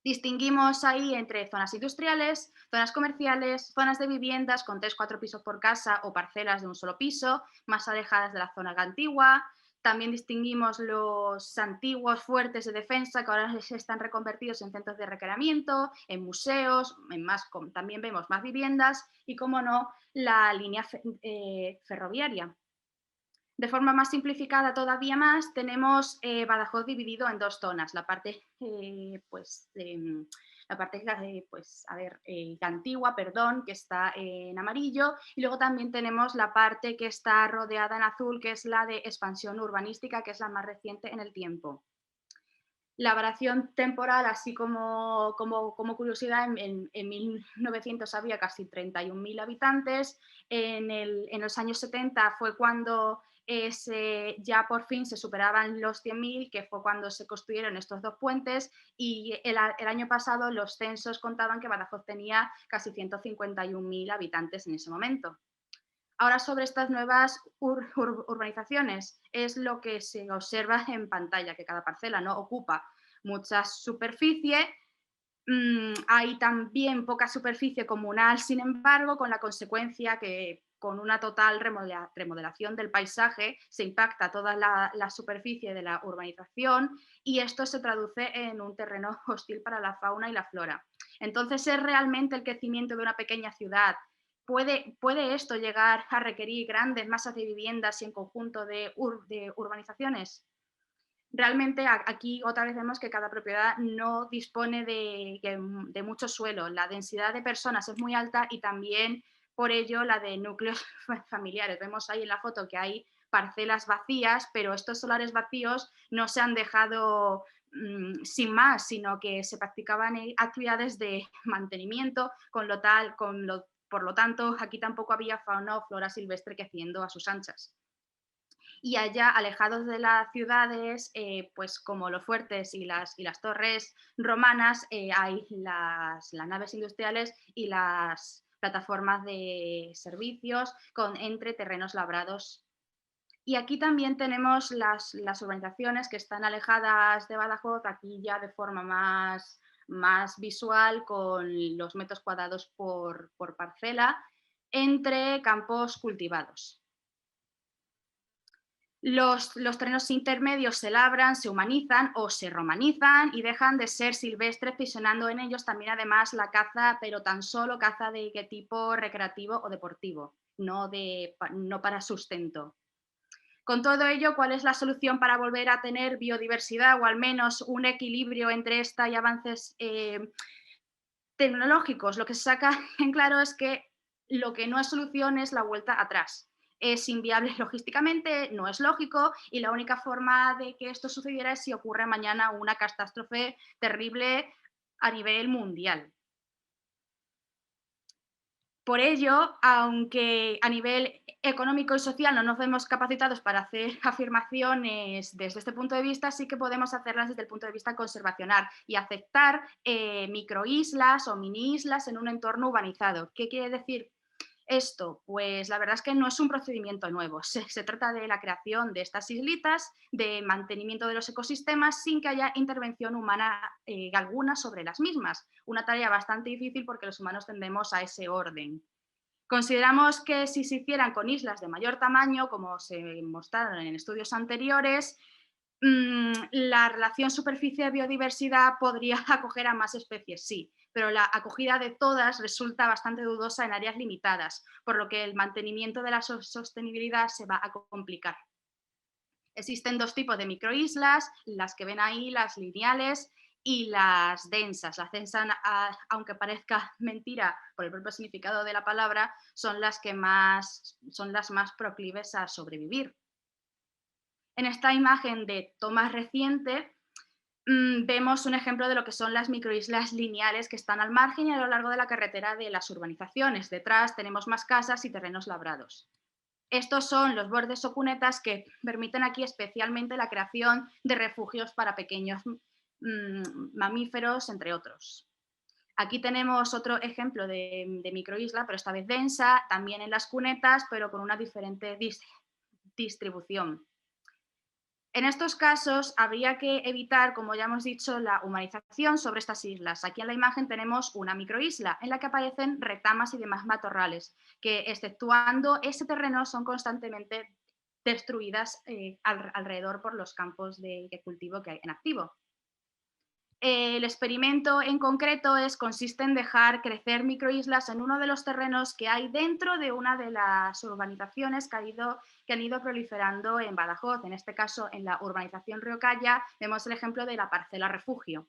Distinguimos ahí entre zonas industriales, zonas comerciales, zonas de viviendas con 3-4 pisos por casa o parcelas de un solo piso, más alejadas de la zona antigua. También distinguimos los antiguos fuertes de defensa, que ahora están reconvertidos en centros de recreamiento, en museos, también vemos más viviendas y, como no, la línea ferroviaria. De forma más simplificada todavía más, tenemos Badajoz dividido en 2 zonas, la parte antigua, que está en amarillo, y luego también tenemos la parte que está rodeada en azul, que es la de expansión urbanística, que es la más reciente en el tiempo. La variación temporal, así como curiosidad, en 1900 había casi 31.000 habitantes, en los años 70 fue cuando ya por fin se superaban los 100.000, que fue cuando se construyeron estos 2 puentes, y el año pasado los censos contaban que Badajoz tenía casi 151.000 habitantes en ese momento. Ahora, sobre estas nuevas urbanizaciones, es lo que se observa en pantalla, que cada parcela no ocupa mucha superficie. Hay también poca superficie comunal, sin embargo, con la consecuencia que con una total remodelación del paisaje se impacta toda la superficie de la urbanización, y esto se traduce en un terreno hostil para la fauna y la flora. Entonces, ¿es realmente el crecimiento de una pequeña ciudad? ¿Puede esto llegar a requerir grandes masas de viviendas y en conjunto de urbanizaciones? Realmente aquí otra vez vemos que cada propiedad no dispone de mucho suelo. La densidad de personas es muy alta y también por ello la de núcleos familiares. Vemos ahí en la foto que hay parcelas vacías, pero estos solares vacíos no se han dejado sin más, sino que se practicaban actividades de mantenimiento, por lo tanto aquí tampoco había fauna o flora silvestre creciendo a sus anchas. Y allá, alejados de las ciudades, pues como los fuertes y las torres romanas, hay las naves industriales y las plataformas de servicios entre terrenos labrados. Y aquí también tenemos las urbanizaciones que están alejadas de Badajoz, aquí ya de forma más visual, con los metros cuadrados por parcela, entre campos cultivados. Los terrenos intermedios se labran, se humanizan o se romanizan y dejan de ser silvestres, prisionando en ellos también además la caza, pero tan solo caza de tipo recreativo o deportivo, no para sustento. Con todo ello, ¿cuál es la solución para volver a tener biodiversidad o al menos un equilibrio entre esta y avances tecnológicos? Lo que se saca en claro es que lo que no es solución es la vuelta atrás. Es inviable logísticamente, no es lógico y la única forma de que esto sucediera es si ocurre mañana una catástrofe terrible a nivel mundial. Por ello, aunque a nivel económico y social no nos vemos capacitados para hacer afirmaciones desde este punto de vista, sí que podemos hacerlas desde el punto de vista conservacional y aceptar microislas o mini islas en un entorno urbanizado. ¿Qué quiere decir esto? Pues la verdad es que no es un procedimiento nuevo. Se trata de la creación de estas islitas, de mantenimiento de los ecosistemas sin que haya intervención humana alguna sobre las mismas. Una tarea bastante difícil porque los humanos tendemos a ese orden. Consideramos que si se hicieran con islas de mayor tamaño, como se mostraron en estudios anteriores, la relación superficie-biodiversidad podría acoger a más especies, sí, pero la acogida de todas resulta bastante dudosa en áreas limitadas, por lo que el mantenimiento de la sostenibilidad se va a complicar. Existen dos tipos de microislas, las que ven ahí, las lineales y las densas. Las densas, aunque parezca mentira por el propio significado de la palabra, son las más proclives a sobrevivir. En esta imagen de toma reciente vemos un ejemplo de lo que son las microislas lineales que están al margen y a lo largo de la carretera de las urbanizaciones. Detrás tenemos más casas y terrenos labrados. Estos son los bordes o cunetas que permiten aquí especialmente la creación de refugios para pequeños mamíferos, entre otros. Aquí tenemos otro ejemplo de microisla, pero esta vez densa, también en las cunetas, pero con una diferente distribución. En estos casos habría que evitar, como ya hemos dicho, la humanización sobre estas islas. Aquí en la imagen tenemos una microisla en la que aparecen retamas y demás matorrales, que exceptuando ese terreno son constantemente destruidas alrededor por los campos de cultivo que hay en activo. El experimento en concreto consiste en dejar crecer microislas en uno de los terrenos que hay dentro de una de las urbanizaciones que han ido proliferando en Badajoz. En este caso, en la urbanización Río Calla, vemos el ejemplo de la parcela refugio.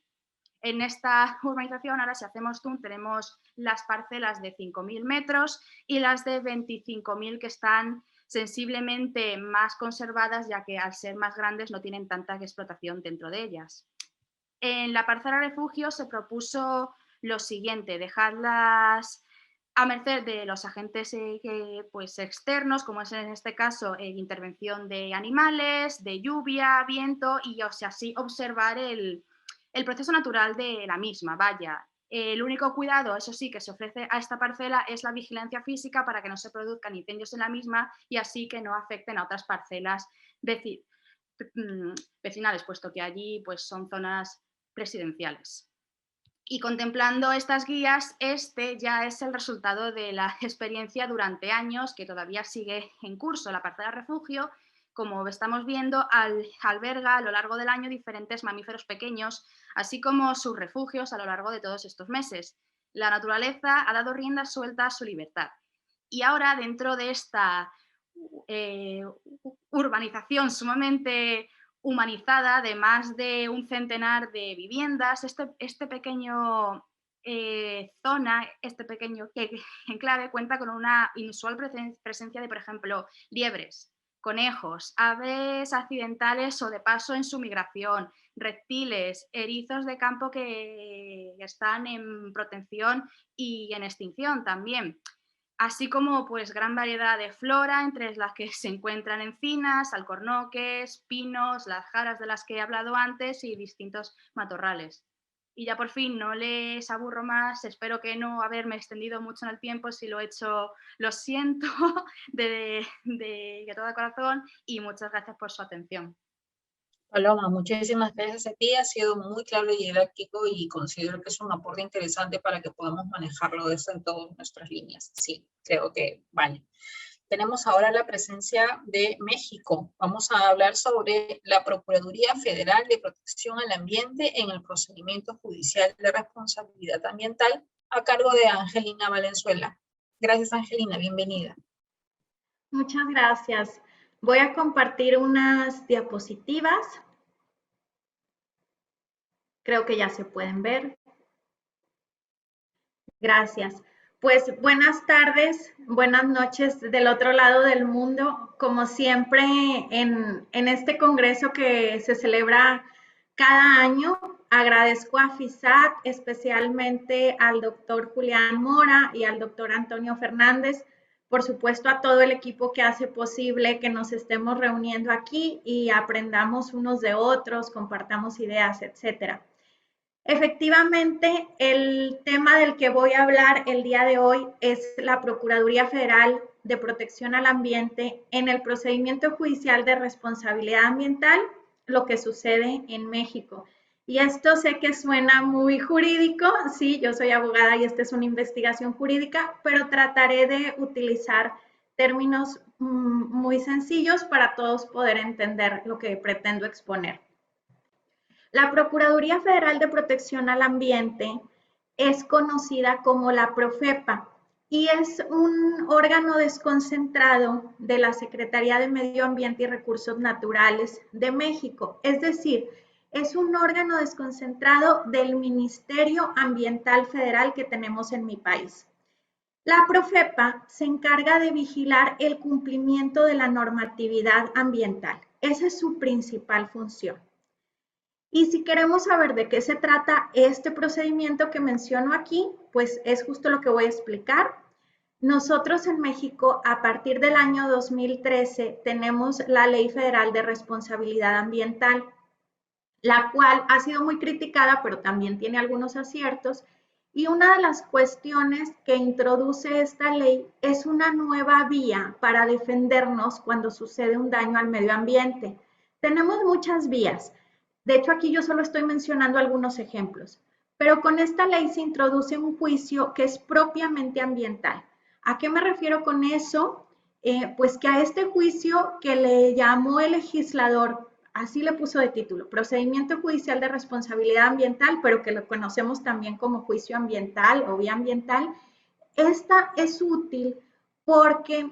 En esta urbanización, ahora si hacemos zoom, tenemos las parcelas de 5.000 metros y las de 25.000 que están sensiblemente más conservadas, ya que al ser más grandes no tienen tanta explotación dentro de ellas. En la parcela refugio se propuso lo siguiente: dejarlas a merced de los agentes externos, como es en este caso intervención de animales, de lluvia, viento, y así observar el proceso natural de la misma. Vaya, el único cuidado, eso sí, que se ofrece a esta parcela es la vigilancia física para que no se produzcan incendios en la misma y así que no afecten a otras parcelas vecinales, puesto que allí pues, son zonas residenciales. Y contemplando estas guías, este ya es el resultado de la experiencia durante años que todavía sigue en curso. La parcela refugio, como estamos viendo, alberga a lo largo del año diferentes mamíferos pequeños, así como sus refugios a lo largo de todos estos meses. La naturaleza ha dado rienda suelta a su libertad. Y ahora, dentro de esta urbanización sumamente humanizada de más de un centenar de viviendas. Este pequeño zona, este pequeño enclave cuenta con una inusual presencia de, por ejemplo, liebres, conejos, aves accidentales o de paso en su migración, reptiles, erizos de campo que están en protección y en extinción también, así como pues gran variedad de flora, entre las que se encuentran encinas, alcornoques, pinos, las jaras de las que he hablado antes y distintos matorrales. Y ya por fin, no les aburro más, espero que no haberme extendido mucho en el tiempo, si lo he hecho lo siento de todo corazón y muchas gracias por su atención. Paloma, muchísimas gracias a ti, ha sido muy claro y didáctico y considero que es un aporte interesante para que podamos manejarlo eso en todas nuestras líneas. Sí, creo que vale. Tenemos ahora la presencia de México. Vamos a hablar sobre la Procuraduría Federal de Protección al Ambiente en el procedimiento judicial de responsabilidad ambiental a cargo de Angelina Valenzuela. Gracias, Angelina, bienvenida. Muchas gracias. Voy a compartir unas diapositivas. Creo que ya se pueden ver. Gracias. Pues buenas tardes, buenas noches del otro lado del mundo. Como siempre, en este congreso que se celebra cada año, agradezco a FISAT, especialmente al doctor Julián Mora y al doctor Antonio Fernández, por supuesto a todo el equipo que hace posible que nos estemos reuniendo aquí y aprendamos unos de otros, compartamos ideas, etcétera. Efectivamente, el tema del que voy a hablar el día de hoy es la Procuraduría Federal de Protección al Ambiente en el procedimiento judicial de responsabilidad ambiental, lo que sucede en México. Y esto sé que suena muy jurídico, sí, yo soy abogada y esta es una investigación jurídica, pero trataré de utilizar términos muy sencillos para todos poder entender lo que pretendo exponer. La Procuraduría Federal de Protección al Ambiente es conocida como la Profepa y es un órgano desconcentrado de la Secretaría de Medio Ambiente y Recursos Naturales de México. Es decir, es un órgano desconcentrado del Ministerio Ambiental Federal que tenemos en mi país. La Profepa se encarga de vigilar el cumplimiento de la normatividad ambiental. Esa es su principal función. Y si queremos saber de qué se trata este procedimiento que menciono aquí, pues es justo lo que voy a explicar. Nosotros en México, a partir del año 2013, tenemos la Ley Federal de Responsabilidad Ambiental, la cual ha sido muy criticada, pero también tiene algunos aciertos. Y una de las cuestiones que introduce esta ley es una nueva vía para defendernos cuando sucede un daño al medio ambiente. Tenemos muchas vías. De hecho, aquí yo solo estoy mencionando algunos ejemplos, pero con esta ley se introduce un juicio que es propiamente ambiental. ¿A qué me refiero con eso? Pues que a este juicio que le llamó el legislador, así le puso de título, Procedimiento Judicial de Responsabilidad Ambiental, pero que lo conocemos también como juicio ambiental o vía ambiental, esta es útil porque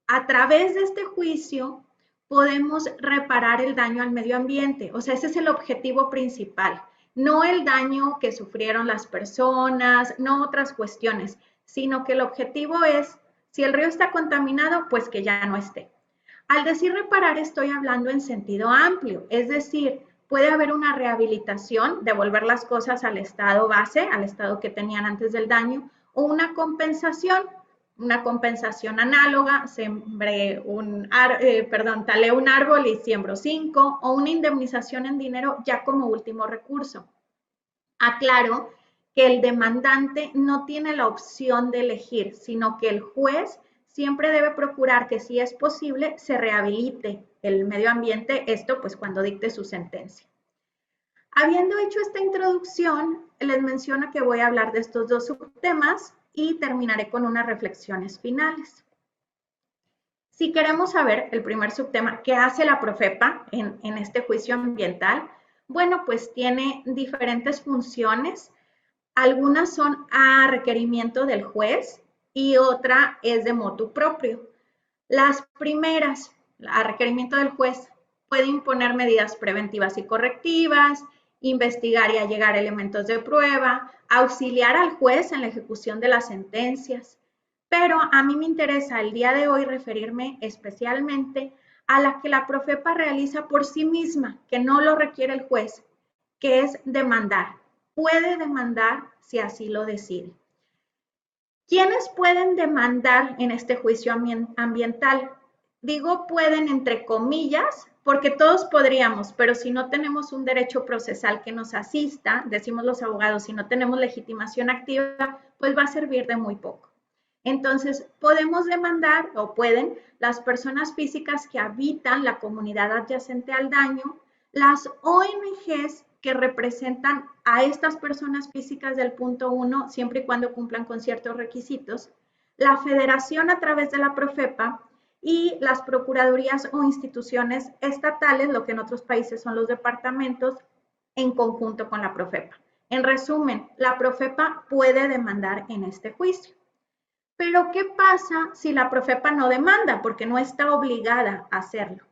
a través de este juicio podemos reparar el daño al medio ambiente. O sea, ese es el objetivo principal. No el daño que sufrieron las personas, no otras cuestiones, sino que el objetivo es, si el río está contaminado, pues que ya no esté. Al decir reparar, estoy hablando en sentido amplio, es decir, puede haber una rehabilitación, devolver las cosas al estado base, al estado que tenían antes del daño, o una compensación análoga, talé un árbol y siembro 5, o una indemnización en dinero ya como último recurso. Aclaro que el demandante no tiene la opción de elegir, sino que el juez siempre debe procurar que, si es posible, se rehabilite el medio ambiente, esto pues cuando dicte su sentencia. Habiendo hecho esta introducción, les menciono que voy a hablar de estos dos subtemas y terminaré con unas reflexiones finales. Si queremos saber el primer subtema, ¿qué hace la Profepa en este juicio ambiental? Bueno, pues tiene diferentes funciones. Algunas son a requerimiento del juez y otra es de motu proprio. Las primeras, a requerimiento del juez, puede imponer medidas preventivas y correctivas, investigar y allegar elementos de prueba, auxiliar al juez en la ejecución de las sentencias. Pero a mí me interesa el día de hoy referirme especialmente a la que la Profepa realiza por sí misma, que no lo requiere el juez, que es demandar. Puede demandar si así lo decide. ¿Quiénes pueden demandar en este juicio ambiental? Digo pueden entre comillas, porque todos podríamos, pero si no tenemos un derecho procesal que nos asista, decimos los abogados, si no tenemos legitimación activa, pues va a servir de muy poco. Entonces, podemos demandar, o pueden, las personas físicas que habitan la comunidad adyacente al daño, las ONGs que representan a estas personas físicas del punto 1, siempre y cuando cumplan con ciertos requisitos, la federación a través de la Profepa y las procuradurías o instituciones estatales, lo que en otros países son los departamentos, en conjunto con la Profepa. En resumen, la Profepa puede demandar en este juicio. Pero, ¿qué pasa si la Profepa no demanda? Porque no está obligada a hacerlo.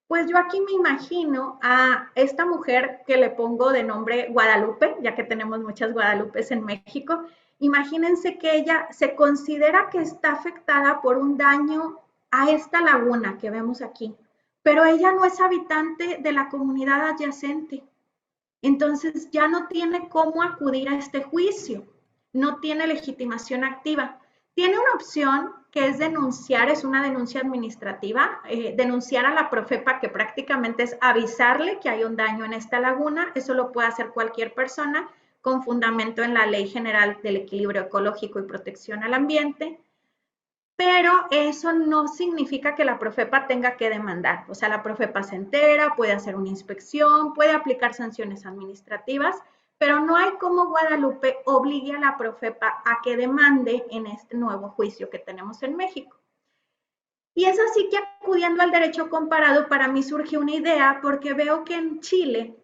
Pues yo aquí me imagino a esta mujer que le pongo de nombre Guadalupe, ya que tenemos muchas Guadalupes en México. Imagínense que ella se considera que está afectada por un daño a esta laguna que vemos aquí, pero ella no es habitante de la comunidad adyacente. Entonces ya no tiene cómo acudir a este juicio, no tiene legitimación activa. Tiene una opción que es denunciar, es una denuncia administrativa, denunciar a la Profepa, que prácticamente es avisarle que hay un daño en esta laguna. Eso lo puede hacer cualquier persona con fundamento en la Ley General del Equilibrio Ecológico y Protección al Ambiente, pero eso no significa que la Profepa tenga que demandar. O sea, la Profepa se entera, puede hacer una inspección, puede aplicar sanciones administrativas, pero no hay como Guadalupe obligue a la Profepa a que demande en este nuevo juicio que tenemos en México. Y es así que, acudiendo al derecho comparado, para mí surge una idea, porque veo que en Chile,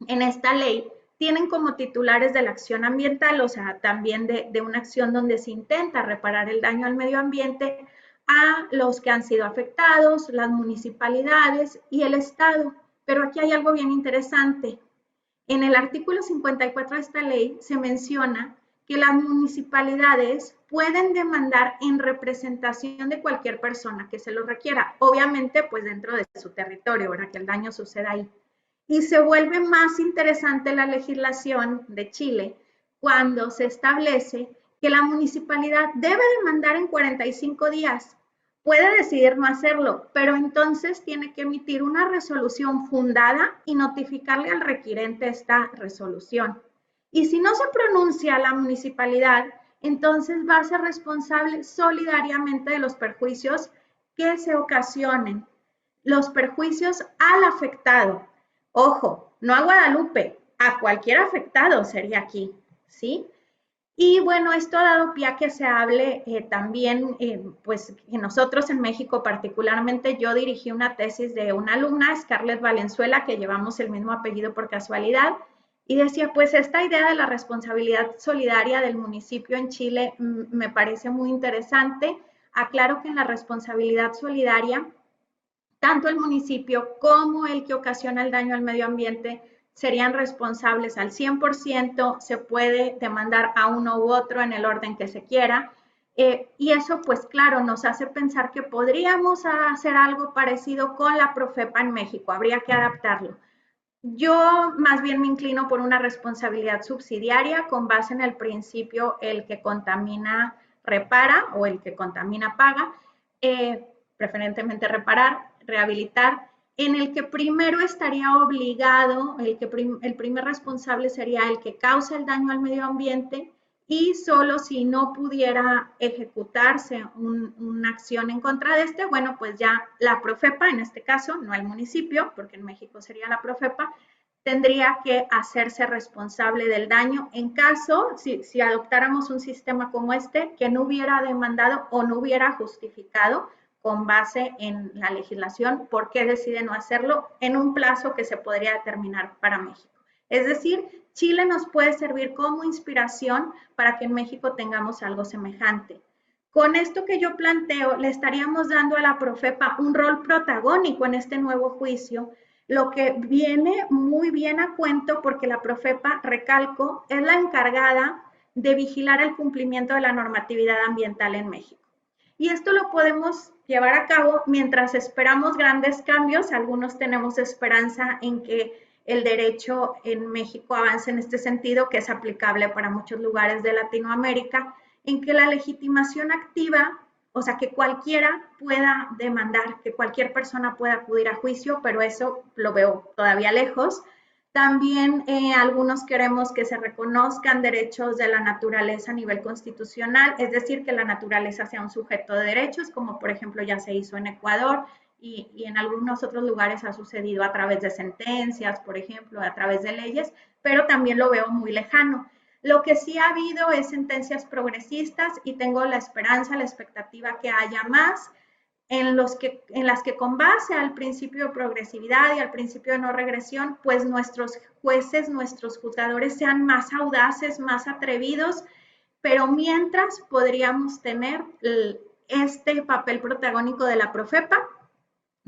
en esta ley, tienen como titulares de la acción ambiental, o sea, también de una acción donde se intenta reparar el daño al medio ambiente, a los que han sido afectados, las municipalidades y el Estado. Pero aquí hay algo bien interesante. En el artículo 54 de esta ley se menciona que las municipalidades pueden demandar en representación de cualquier persona que se lo requiera, obviamente pues dentro de su territorio, ¿verdad? Que el daño suceda ahí. Y se vuelve más interesante la legislación de Chile cuando se establece que la municipalidad debe demandar en 45 días. Puede decidir no hacerlo, pero entonces tiene que emitir una resolución fundada y notificarle al requirente esta resolución. Y si no se pronuncia la municipalidad, entonces va a ser responsable solidariamente de los perjuicios que se ocasionen, los perjuicios al afectado. Ojo, no a Guadalupe, a cualquier afectado sería aquí, ¿sí? Y bueno, esto ha dado pie a que se hable también, pues que nosotros en México particularmente, yo dirigí una tesis de una alumna, Scarlett Valenzuela, que llevamos el mismo apellido por casualidad, y decía, pues esta idea de la responsabilidad solidaria del municipio en Chile me parece muy interesante. Aclaro que en la responsabilidad solidaria, tanto el municipio como el que ocasiona el daño al medio ambiente serían responsables al 100%, se puede demandar a uno u otro en el orden que se quiera, y eso pues claro nos hace pensar que podríamos hacer algo parecido con la Profepa en México, habría que adaptarlo. Yo más bien me inclino por una responsabilidad subsidiaria con base en el principio el que contamina repara o el que contamina paga, preferentemente reparar, rehabilitar, en el que primero estaría obligado, el primer responsable sería el que causa el daño al medio ambiente, y solo si no pudiera ejecutarse una acción en contra de este, bueno, pues ya la Profepa, en este caso, no el municipio, porque en México sería la Profepa, tendría que hacerse responsable del daño en caso, si adoptáramos un sistema como este, que no hubiera demandado o no hubiera justificado con base en la legislación por qué decide no hacerlo en un plazo que se podría determinar para México. Es decir, Chile nos puede servir como inspiración para que en México tengamos algo semejante. Con esto que yo planteo, le estaríamos dando a la Profepa un rol protagónico en este nuevo juicio, lo que viene muy bien a cuento porque la Profepa, recalco, es la encargada de vigilar el cumplimiento de la normatividad ambiental en México. Y esto lo podemos llevar a cabo mientras esperamos grandes cambios. Algunos tenemos esperanza en que el derecho en México avance en este sentido, que es aplicable para muchos lugares de Latinoamérica, en que la legitimación activa, o sea, que cualquiera pueda demandar, que cualquier persona pueda acudir a juicio, pero eso lo veo todavía lejos. También algunos queremos que se reconozcan derechos de la naturaleza a nivel constitucional, es decir, que la naturaleza sea un sujeto de derechos, como por ejemplo ya se hizo en Ecuador y en algunos otros lugares ha sucedido a través de sentencias, por ejemplo, a través de leyes, pero también lo veo muy lejano. Lo que sí ha habido es sentencias progresistas y tengo la esperanza, la expectativa que haya más en las que con base al principio de progresividad y al principio de no regresión, pues nuestros jueces, nuestros juzgadores sean más audaces, más atrevidos, pero mientras podríamos tener este papel protagónico de la Profepa.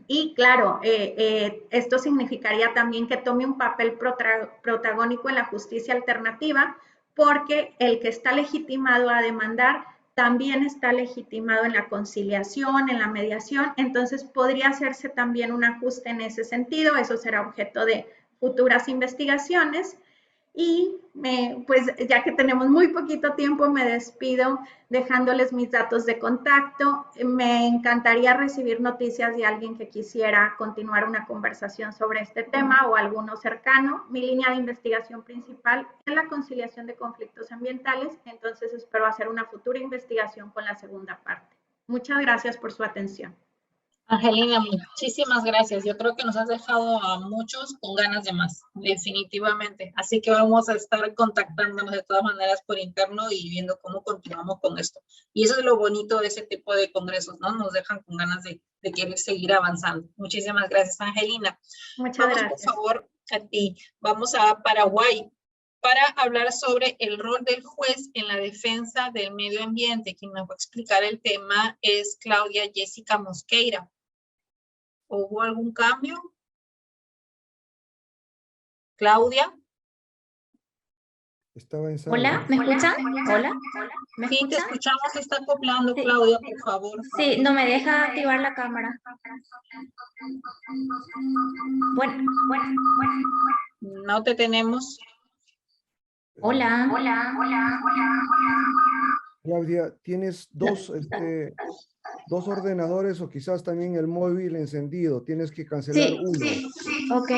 Y claro, esto significaría también que tome un papel protagónico en la justicia alternativa, porque el que está legitimado a demandar también está legitimado en la conciliación, en la mediación, entonces podría hacerse también un ajuste en ese sentido, eso será objeto de futuras investigaciones. Y pues ya que tenemos muy poquito tiempo, me despido dejándoles mis datos de contacto. Me encantaría recibir noticias de alguien que quisiera continuar una conversación sobre este tema o alguno cercano. Mi línea de investigación principal es la conciliación de conflictos ambientales, entonces espero hacer una futura investigación con la segunda parte. Muchas gracias por su atención. Angelina, muchísimas gracias. Yo creo que nos has dejado a muchos con ganas de más, definitivamente. Así que vamos a estar contactándonos de todas maneras por interno y viendo cómo continuamos con esto. Y eso es lo bonito de ese tipo de congresos, ¿no? Nos dejan con ganas de querer seguir avanzando. Muchísimas gracias, Angelina. Muchas gracias. Por favor, a ti. Vamos a Paraguay para hablar sobre el rol del juez en la defensa del medio ambiente. Quien nos va a explicar el tema es Claudia Jessica Mosqueira. ¿Hubo algún cambio? Claudia. Estaba en sala. Hola, ¿me escuchan? Hola, ¿me Sí, te escuchan? escuchamos, se está acoplando, Sí. Claudia, por favor. Sí, no me deja activar la cámara. Bueno. No te tenemos. Hola. Claudia, tienes dos ordenadores o quizás también el móvil encendido. Tienes que cancelar Sí, uno. ok.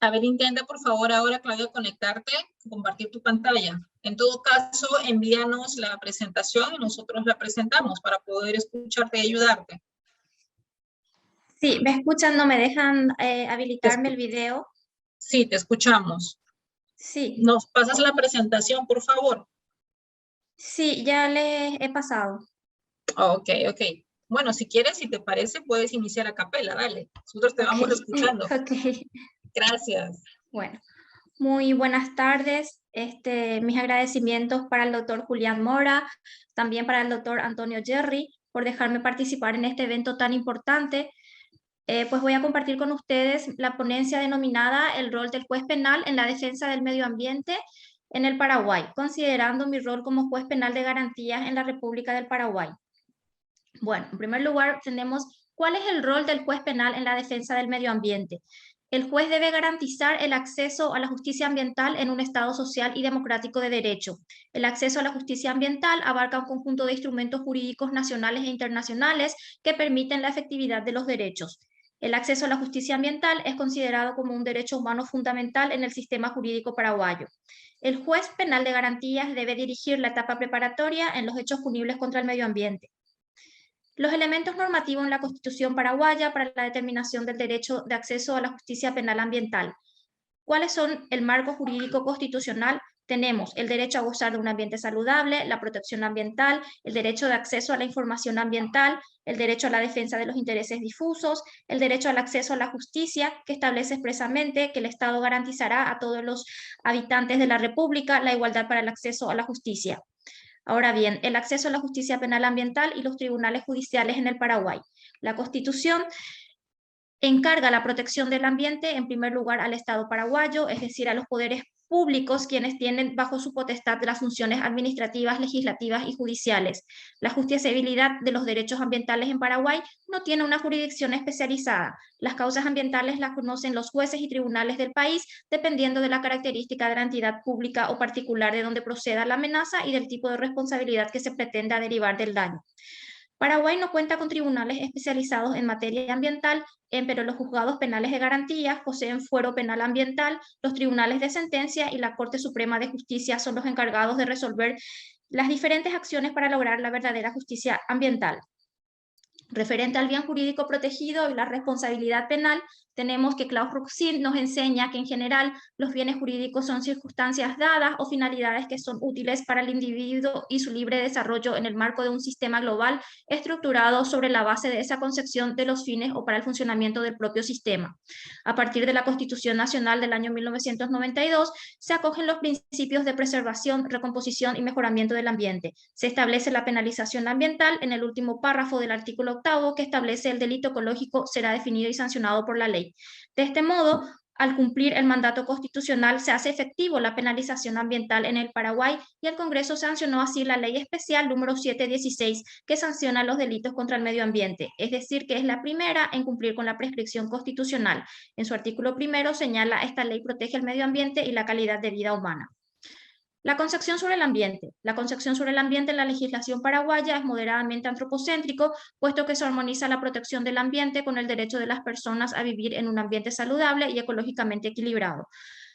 A ver, intenta por favor ahora, Claudia, conectarte, compartir tu pantalla. En todo caso, envíanos la presentación y nosotros la presentamos para poder escucharte y ayudarte. Sí, ¿me escuchan? ¿No me dejan habilitarme el video? Sí, te escuchamos. Sí. ¿Nos pasas la presentación, por favor? Sí, ya le he pasado. Ok. Bueno, si quieres, si te parece, puedes iniciar a capela, dale. Nosotros te vamos escuchando. Ok. Gracias. Bueno, muy buenas tardes. Mis agradecimientos para el doctor Julián Mora, también para el doctor Antonio Jerry, por dejarme participar en este evento tan importante. Pues voy a compartir con ustedes la ponencia denominada El rol del juez penal en la defensa del medio ambiente en el Paraguay, considerando mi rol como juez penal de garantías en la República del Paraguay. Bueno, en primer lugar tenemos ¿cuál es el rol del juez penal en la defensa del medio ambiente? El juez debe garantizar el acceso a la justicia ambiental en un Estado social y democrático de derecho. El acceso a la justicia ambiental abarca un conjunto de instrumentos jurídicos nacionales e internacionales que permiten la efectividad de los derechos. El acceso a la justicia ambiental es considerado como un derecho humano fundamental en el sistema jurídico paraguayo. El juez penal de garantías debe dirigir la etapa preparatoria en los hechos punibles contra el medio ambiente. Los elementos normativos en la Constitución paraguaya para la determinación del derecho de acceso a la justicia penal ambiental. ¿Cuáles son el marco jurídico constitucional tenemos el derecho a gozar de un ambiente saludable, la protección ambiental, el derecho de acceso a la información ambiental, el derecho a la defensa de los intereses difusos, el derecho al acceso a la justicia, que establece expresamente que el Estado garantizará a todos los habitantes de la República la igualdad para el acceso a la justicia. Ahora bien, el acceso a la justicia penal ambiental y los tribunales judiciales en el Paraguay. La Constitución encarga la protección del ambiente, en primer lugar, al Estado paraguayo, es decir, a los poderes públicos, quienes tienen bajo su potestad las funciones administrativas, legislativas y judiciales. La justiciabilidad de los derechos ambientales en Paraguay no tiene una jurisdicción especializada. Las causas ambientales las conocen los jueces y tribunales del país, dependiendo de la característica de la entidad pública o particular de donde proceda la amenaza y del tipo de responsabilidad que se pretenda derivar del daño. Paraguay no cuenta con tribunales especializados en materia ambiental, pero los juzgados penales de garantía poseen fuero penal ambiental, los tribunales de sentencia y la Corte Suprema de Justicia son los encargados de resolver las diferentes acciones para lograr la verdadera justicia ambiental. Referente al bien jurídico protegido y la responsabilidad penal, tenemos que Klaus Ruxin nos enseña que en general los bienes jurídicos son circunstancias dadas o finalidades que son útiles para el individuo y su libre desarrollo en el marco de un sistema global estructurado sobre la base de esa concepción de los fines o para el funcionamiento del propio sistema. A partir de la Constitución Nacional del año 1992, se acogen los principios de preservación, recomposición y mejoramiento del ambiente. Se establece la penalización ambiental en el último párrafo del artículo 8º, que establece el delito ecológico será definido y sancionado por la ley. De este modo, al cumplir el mandato constitucional, se hace efectivo la penalización ambiental en el Paraguay y el Congreso sancionó así la Ley Especial número 716, que sanciona los delitos contra el medio ambiente, es decir, que es la primera en cumplir con la prescripción constitucional. En su artículo 1 señala, esta ley protege el medio ambiente y la calidad de vida humana. La concepción sobre el ambiente. La concepción sobre el ambiente en la legislación paraguaya es moderadamente antropocéntrico, puesto que se armoniza la protección del ambiente con el derecho de las personas a vivir en un ambiente saludable y ecológicamente equilibrado.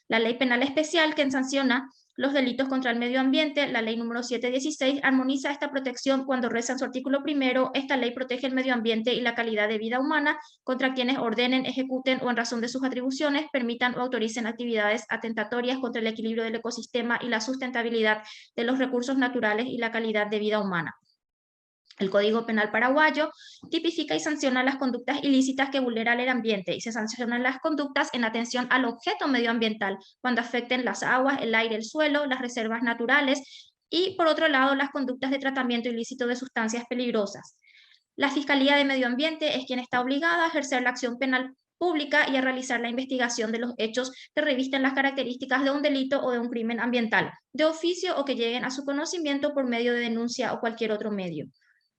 La Ley Penal Especial, que sanciona los delitos contra el medio ambiente, la ley número 716, armoniza esta protección cuando reza en su artículo 1, esta ley protege el medio ambiente y la calidad de vida humana contra quienes ordenen, ejecuten o en razón de sus atribuciones permitan o autoricen actividades atentatorias contra el equilibrio del ecosistema y la sustentabilidad de los recursos naturales y la calidad de vida humana. El Código Penal paraguayo tipifica y sanciona las conductas ilícitas que vulneran el ambiente y se sancionan las conductas en atención al objeto medioambiental cuando afecten las aguas, el aire, el suelo, las reservas naturales y, por otro lado, las conductas de tratamiento ilícito de sustancias peligrosas. La Fiscalía de Medio Ambiente es quien está obligada a ejercer la acción penal pública y a realizar la investigación de los hechos que revisten las características de un delito o de un crimen ambiental, de oficio o que lleguen a su conocimiento por medio de denuncia o cualquier otro medio.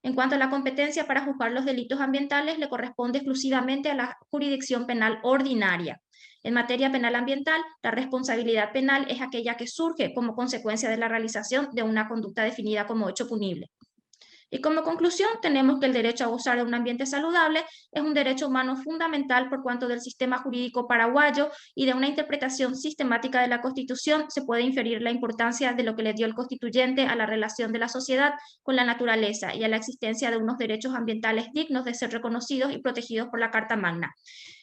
En cuanto a la competencia para juzgar los delitos ambientales, le corresponde exclusivamente a la jurisdicción penal ordinaria. En materia penal ambiental, la responsabilidad penal es aquella que surge como consecuencia de la realización de una conducta definida como hecho punible. Y como conclusión, tenemos que el derecho a gozar de un ambiente saludable es un derecho humano fundamental por cuanto del sistema jurídico paraguayo y de una interpretación sistemática de la Constitución se puede inferir la importancia de lo que le dio el constituyente a la relación de la sociedad con la naturaleza y a la existencia de unos derechos ambientales dignos de ser reconocidos y protegidos por la Carta Magna.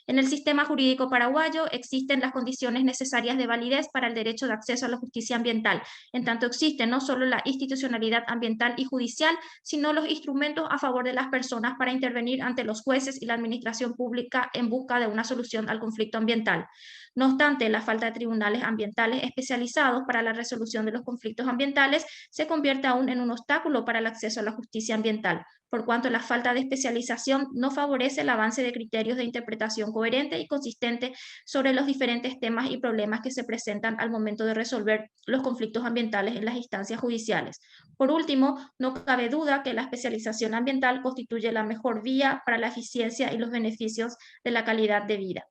En el sistema jurídico paraguayo existen las condiciones necesarias de validez para el derecho de acceso a la justicia ambiental. En tanto existe no solo la institucionalidad ambiental y judicial, sino los instrumentos a favor de las personas para intervenir ante los jueces y la administración pública en busca de una solución al conflicto ambiental. No obstante, la falta de tribunales ambientales especializados para la resolución de los conflictos ambientales se convierte aún en un obstáculo para el acceso a la justicia ambiental, por cuanto la falta de especialización no favorece el avance de criterios de interpretación coherente y consistente sobre los diferentes temas y problemas que se presentan al momento de resolver los conflictos ambientales en las instancias judiciales. Por último, no cabe duda que la especialización ambiental constituye la mejor vía para la eficiencia y los beneficios de la calidad de vida.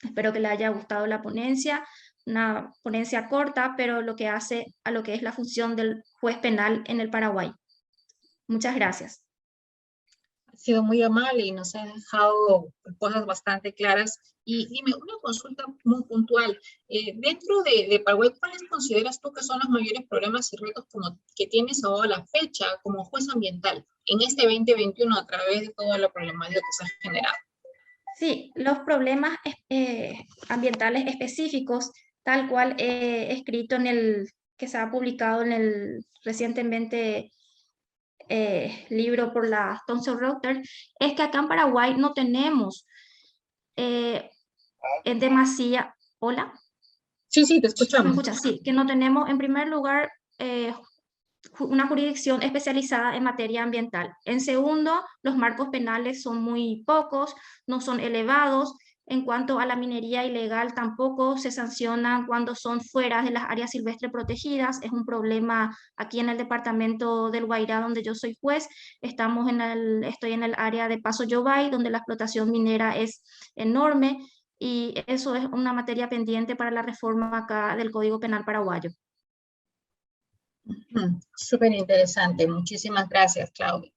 Espero que les haya gustado la ponencia, una ponencia corta, pero lo que hace a lo que es la función del juez penal en el Paraguay. Muchas gracias. Ha sido muy amable y nos ha dejado cosas bastante claras. Y dime, una consulta muy puntual. Dentro de Paraguay, ¿cuáles consideras tú que son los mayores problemas y retos que tienes ahora a la fecha como juez ambiental en este 2021 a través de toda la problemática que se ha generado? Sí, los problemas ambientales específicos tal cual he escrito en el que se ha publicado en el recientemente libro por la Thomson Reuters, es que acá en Paraguay no tenemos en demasía... ¿Hola? Sí, sí, te ¿Me escuchamos. escuchas? Sí, que no tenemos en primer lugar una jurisdicción especializada en materia ambiental. En segundo, los marcos penales son muy pocos, no son elevados. En cuanto a la minería ilegal, tampoco se sanciona cuando son fuera de las áreas silvestres protegidas. Es un problema aquí en el departamento del Guairá, donde yo soy juez. Estoy en el área de Paso Yobay, donde la explotación minera es enorme, y eso es una materia pendiente para la reforma acá del Código Penal paraguayo. Súper interesante. Muchísimas gracias, Claudia.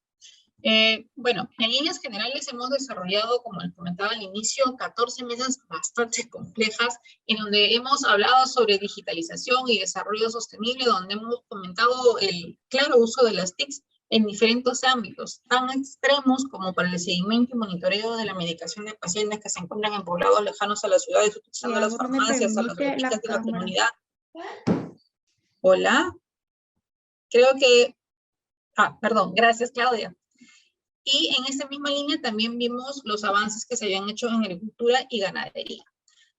Bueno, en líneas generales hemos desarrollado, como les comentaba al inicio, 14 mesas bastante complejas en donde hemos hablado sobre digitalización y desarrollo sostenible, donde hemos comentado el claro uso de las TICs en diferentes ámbitos, tan extremos como para el seguimiento y monitoreo de la medicación de pacientes que se encuentran en poblados lejanos a las ciudades, utilizando las farmacias, a las boticas de la comunidad. Hola. Creo que... perdón, gracias, Claudia. Y en esa misma línea también vimos los avances que se habían hecho en agricultura y ganadería.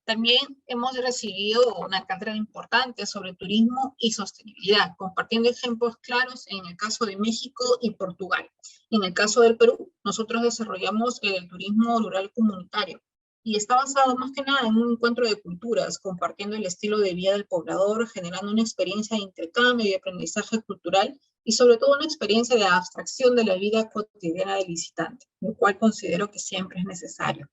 También hemos recibido una cátedra importante sobre turismo y sostenibilidad, compartiendo ejemplos claros en el caso de México y Portugal. En el caso del Perú, nosotros desarrollamos el turismo rural comunitario, y está basado más que nada en un encuentro de culturas, compartiendo el estilo de vida del poblador, generando una experiencia de intercambio y aprendizaje cultural, y sobre todo una experiencia de abstracción de la vida cotidiana del visitante, lo cual considero que siempre es necesario.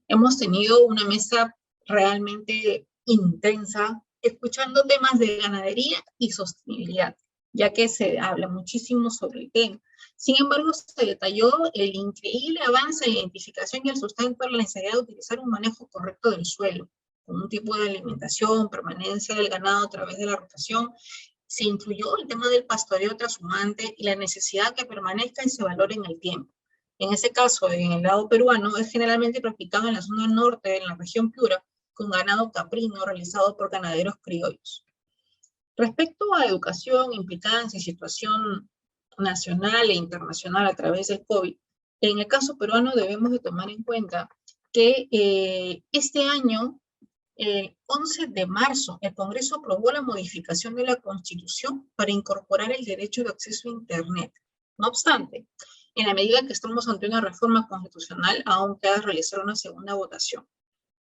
Hemos tenido una mesa realmente intensa, escuchando temas de ganadería y sostenibilidad, ya que se habla muchísimo sobre el tema. Sin embargo, se detalló el increíble avance en identificación y el sustento de la necesidad de utilizar un manejo correcto del suelo, con un tipo de alimentación, permanencia del ganado a través de la rotación. Se incluyó el tema del pastoreo trashumante y la necesidad que permanezca y se valore en el tiempo. En ese caso, en el lado peruano, es generalmente practicado en la zona norte, en la región Piura, con ganado caprino realizado por ganaderos criollos. Respecto a educación, implicancia y situación nacional e internacional a través del COVID, en el caso peruano debemos de tomar en cuenta que este año, el 11 de marzo, el Congreso aprobó la modificación de la Constitución para incorporar el derecho de acceso a Internet. No obstante, en la medida que estamos ante una reforma constitucional, aún queda realizar una segunda votación.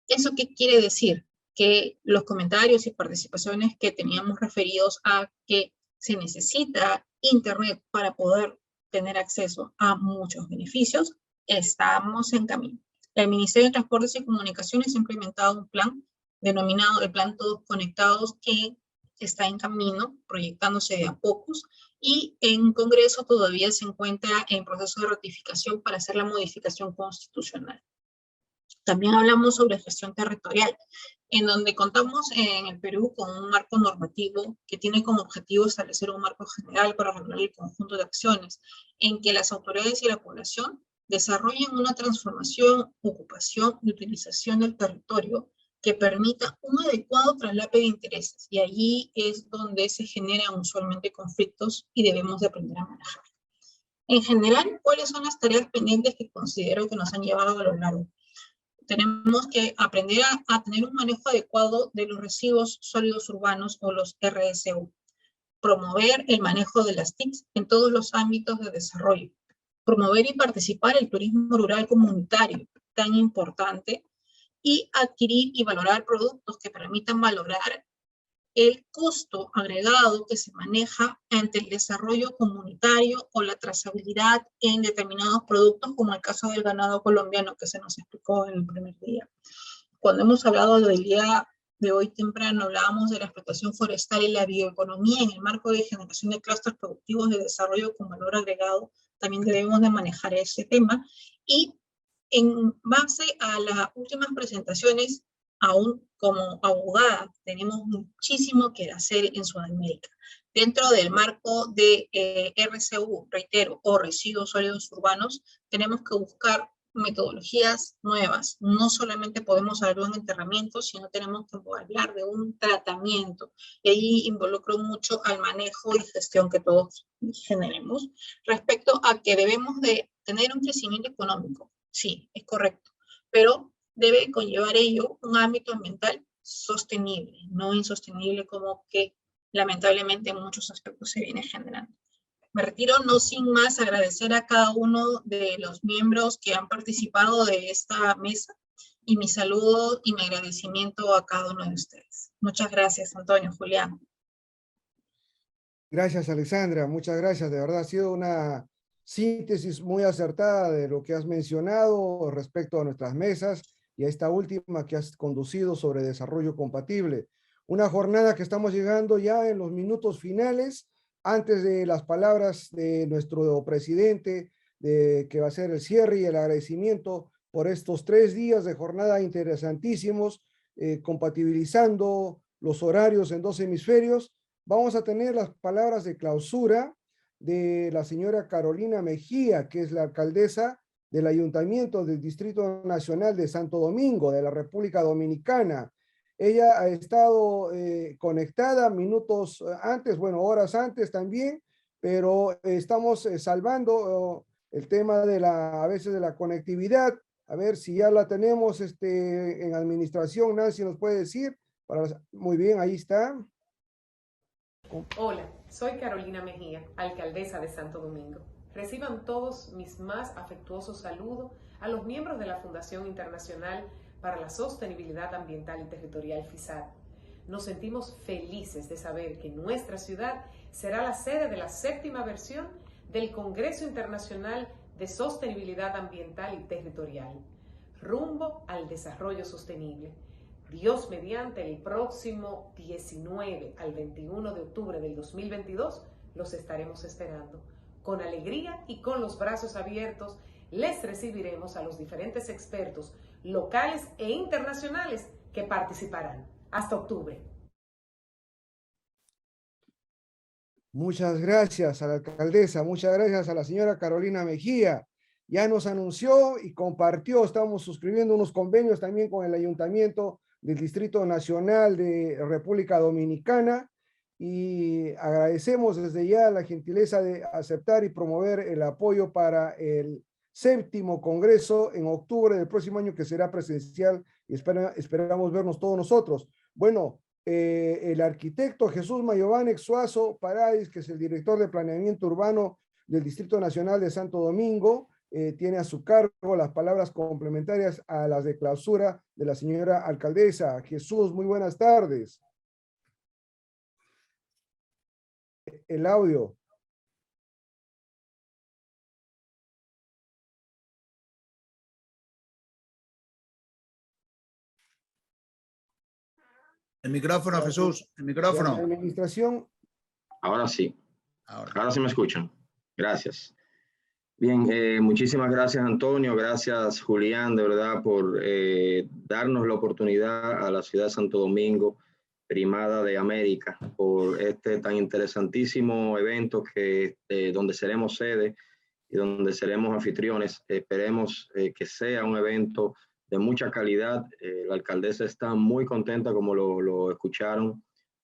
¿Eso qué quiere decir? Que los comentarios y participaciones que teníamos referidos a que se necesita Internet para poder tener acceso a muchos beneficios, estamos en camino. El Ministerio de Transportes y Comunicaciones ha implementado un plan denominado el Plan Todos Conectados, que está en camino, proyectándose de a pocos, y en Congreso todavía se encuentra en proceso de ratificación para hacer la modificación constitucional. También hablamos sobre gestión territorial, en donde contamos en el Perú con un marco normativo que tiene como objetivo establecer un marco general para regular el conjunto de acciones, en que las autoridades y la población desarrollen una transformación, ocupación y utilización del territorio que permita un adecuado traslape de intereses, y allí es donde se generan usualmente conflictos y debemos de aprender a manejar. En general, ¿cuáles son las tareas pendientes que considero que nos han llevado a lo largo? Tenemos que aprender a tener un manejo adecuado de los residuos sólidos urbanos, o los RSU. Promover el manejo de las TICs en todos los ámbitos de desarrollo. Promover y participar el turismo rural comunitario, tan importante. Y adquirir y valorar productos que permitan valorar el costo agregado que se maneja ante el desarrollo comunitario o la trazabilidad en determinados productos, como el caso del ganado colombiano que se nos explicó en el primer día. Cuando hemos hablado del día de hoy temprano, hablábamos de la explotación forestal y la bioeconomía en el marco de generación de clústeres productivos de desarrollo con valor agregado. También debemos de manejar ese tema, y en base a las últimas presentaciones, aún como abogada, tenemos muchísimo que hacer en Sudamérica. Dentro del marco de RSU, reitero, o residuos sólidos urbanos, tenemos que buscar metodologías nuevas. No solamente podemos hablar de un enterramiento, sino tenemos que hablar de un tratamiento. Y ahí involucro mucho al manejo y gestión que todos generemos respecto a que debemos de tener un crecimiento económico. Sí, es correcto, pero debe conllevar ello un ámbito ambiental sostenible, no insostenible como que lamentablemente en muchos aspectos se viene generando. Me retiro no sin más agradecer a cada uno de los miembros que han participado de esta mesa y mi saludo y mi agradecimiento a cada uno de ustedes. Muchas gracias, Antonio, Julián. Gracias, Alexandra. Muchas gracias. De verdad ha sido una síntesis muy acertada de lo que has mencionado respecto a nuestras mesas y a esta última que has conducido sobre desarrollo compatible. Una jornada que estamos llegando ya en los minutos finales, antes de las palabras de nuestro presidente, que va a ser el cierre y el agradecimiento por estos 3 días de jornada interesantísimos, compatibilizando los horarios en 2 hemisferios. Vamos a tener las palabras de clausura de la señora Carolina Mejía, que es la alcaldesa del Ayuntamiento del Distrito Nacional de Santo Domingo, de la República Dominicana. Ella ha estado conectada minutos antes, bueno, horas antes también, pero estamos salvando el tema de a veces de la conectividad. A ver si ya la tenemos en administración. Nancy nos puede decir. Muy bien, ahí está. Hola, soy Carolina Mejía, alcaldesa de Santo Domingo. Reciban todos mis más afectuosos saludos a los miembros de la Fundación Internacional para la Sostenibilidad Ambiental y Territorial FISAT. Nos sentimos felices de saber que nuestra ciudad será la sede de la 7ª versión del Congreso Internacional de Sostenibilidad Ambiental y Territorial, rumbo al desarrollo sostenible. Dios mediante, el próximo 19 al 21 de octubre del 2022 los estaremos esperando. Con alegría y con los brazos abiertos les recibiremos a los diferentes expertos locales e internacionales que participarán. Hasta octubre. Muchas gracias a la alcaldesa, muchas gracias a la señora Carolina Mejía. Ya nos anunció y compartió, estamos suscribiendo unos convenios también con el Ayuntamiento del Distrito Nacional de República Dominicana y agradecemos desde ya la gentileza de aceptar y promover el apoyo para el 7º Congreso en octubre del próximo año, que será presencial y esperamos vernos todos nosotros. Bueno, el arquitecto Jesús Mayovanex Suazo Paradis, que es el director de planeamiento urbano del Distrito Nacional de Santo Domingo, tiene a su cargo las palabras complementarias a las de clausura de la señora alcaldesa. Jesús, muy buenas tardes. El audio. El micrófono, Jesús, el micrófono. La administración. Ahora sí. Ahora sí me escuchan. Gracias. Bien, muchísimas gracias, Antonio. Gracias, Julián, de verdad, por darnos la oportunidad a la ciudad de Santo Domingo, primada de América, por este tan interesantísimo evento donde seremos sede y donde seremos anfitriones. Esperemos que sea un evento de mucha calidad. La alcaldesa está muy contenta, como lo escucharon,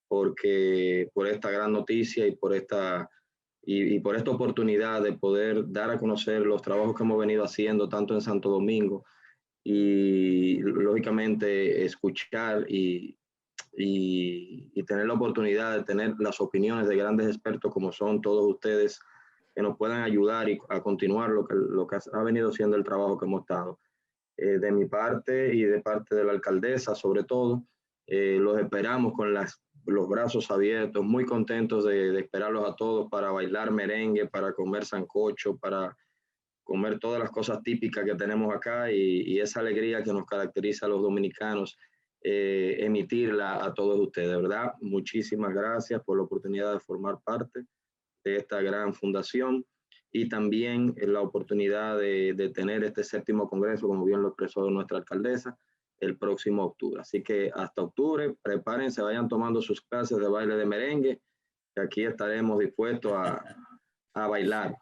por esta gran noticia y por esta oportunidad de poder dar a conocer los trabajos que hemos venido haciendo tanto en Santo Domingo y lógicamente escuchar y tener la oportunidad de tener las opiniones de grandes expertos como son todos ustedes, que nos puedan ayudar a continuar lo que ha venido siendo el trabajo que hemos estado. De mi parte y de parte de la alcaldesa, sobre todo, los esperamos con los brazos abiertos, muy contentos de esperarlos a todos para bailar merengue, para comer sancocho, para comer todas las cosas típicas que tenemos acá y esa alegría que nos caracteriza a los dominicanos, emitirla a todos ustedes. De verdad, muchísimas gracias por la oportunidad de formar parte de esta gran fundación y también la oportunidad de tener este 7º Congreso, como bien lo expresó nuestra alcaldesa, el próximo octubre. Así que hasta octubre, prepárense, vayan tomando sus clases de baile de merengue, que aquí estaremos dispuestos a bailar.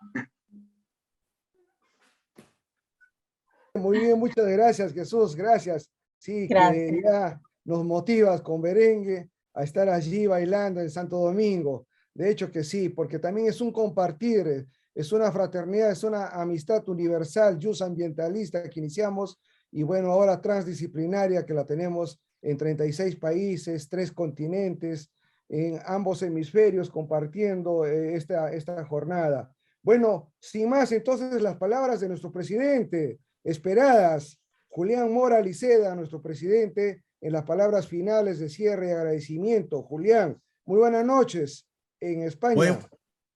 Muy bien, muchas gracias, Jesús, gracias. Sí, Gracias. que ya nos motivas con Berengue a estar allí bailando en Santo Domingo. De hecho que sí, porque también es un compartir, es una fraternidad, es una amistad universal, jus ambientalista que iniciamos y bueno, ahora transdisciplinaria que la tenemos en 36 países, 3 continentes, en ambos hemisferios compartiendo esta jornada. Bueno, sin más, entonces las palabras de nuestro presidente, esperadas. Julián Mora Liceda, nuestro presidente, en las palabras finales de cierre y agradecimiento. Julián, muy buenas noches en España.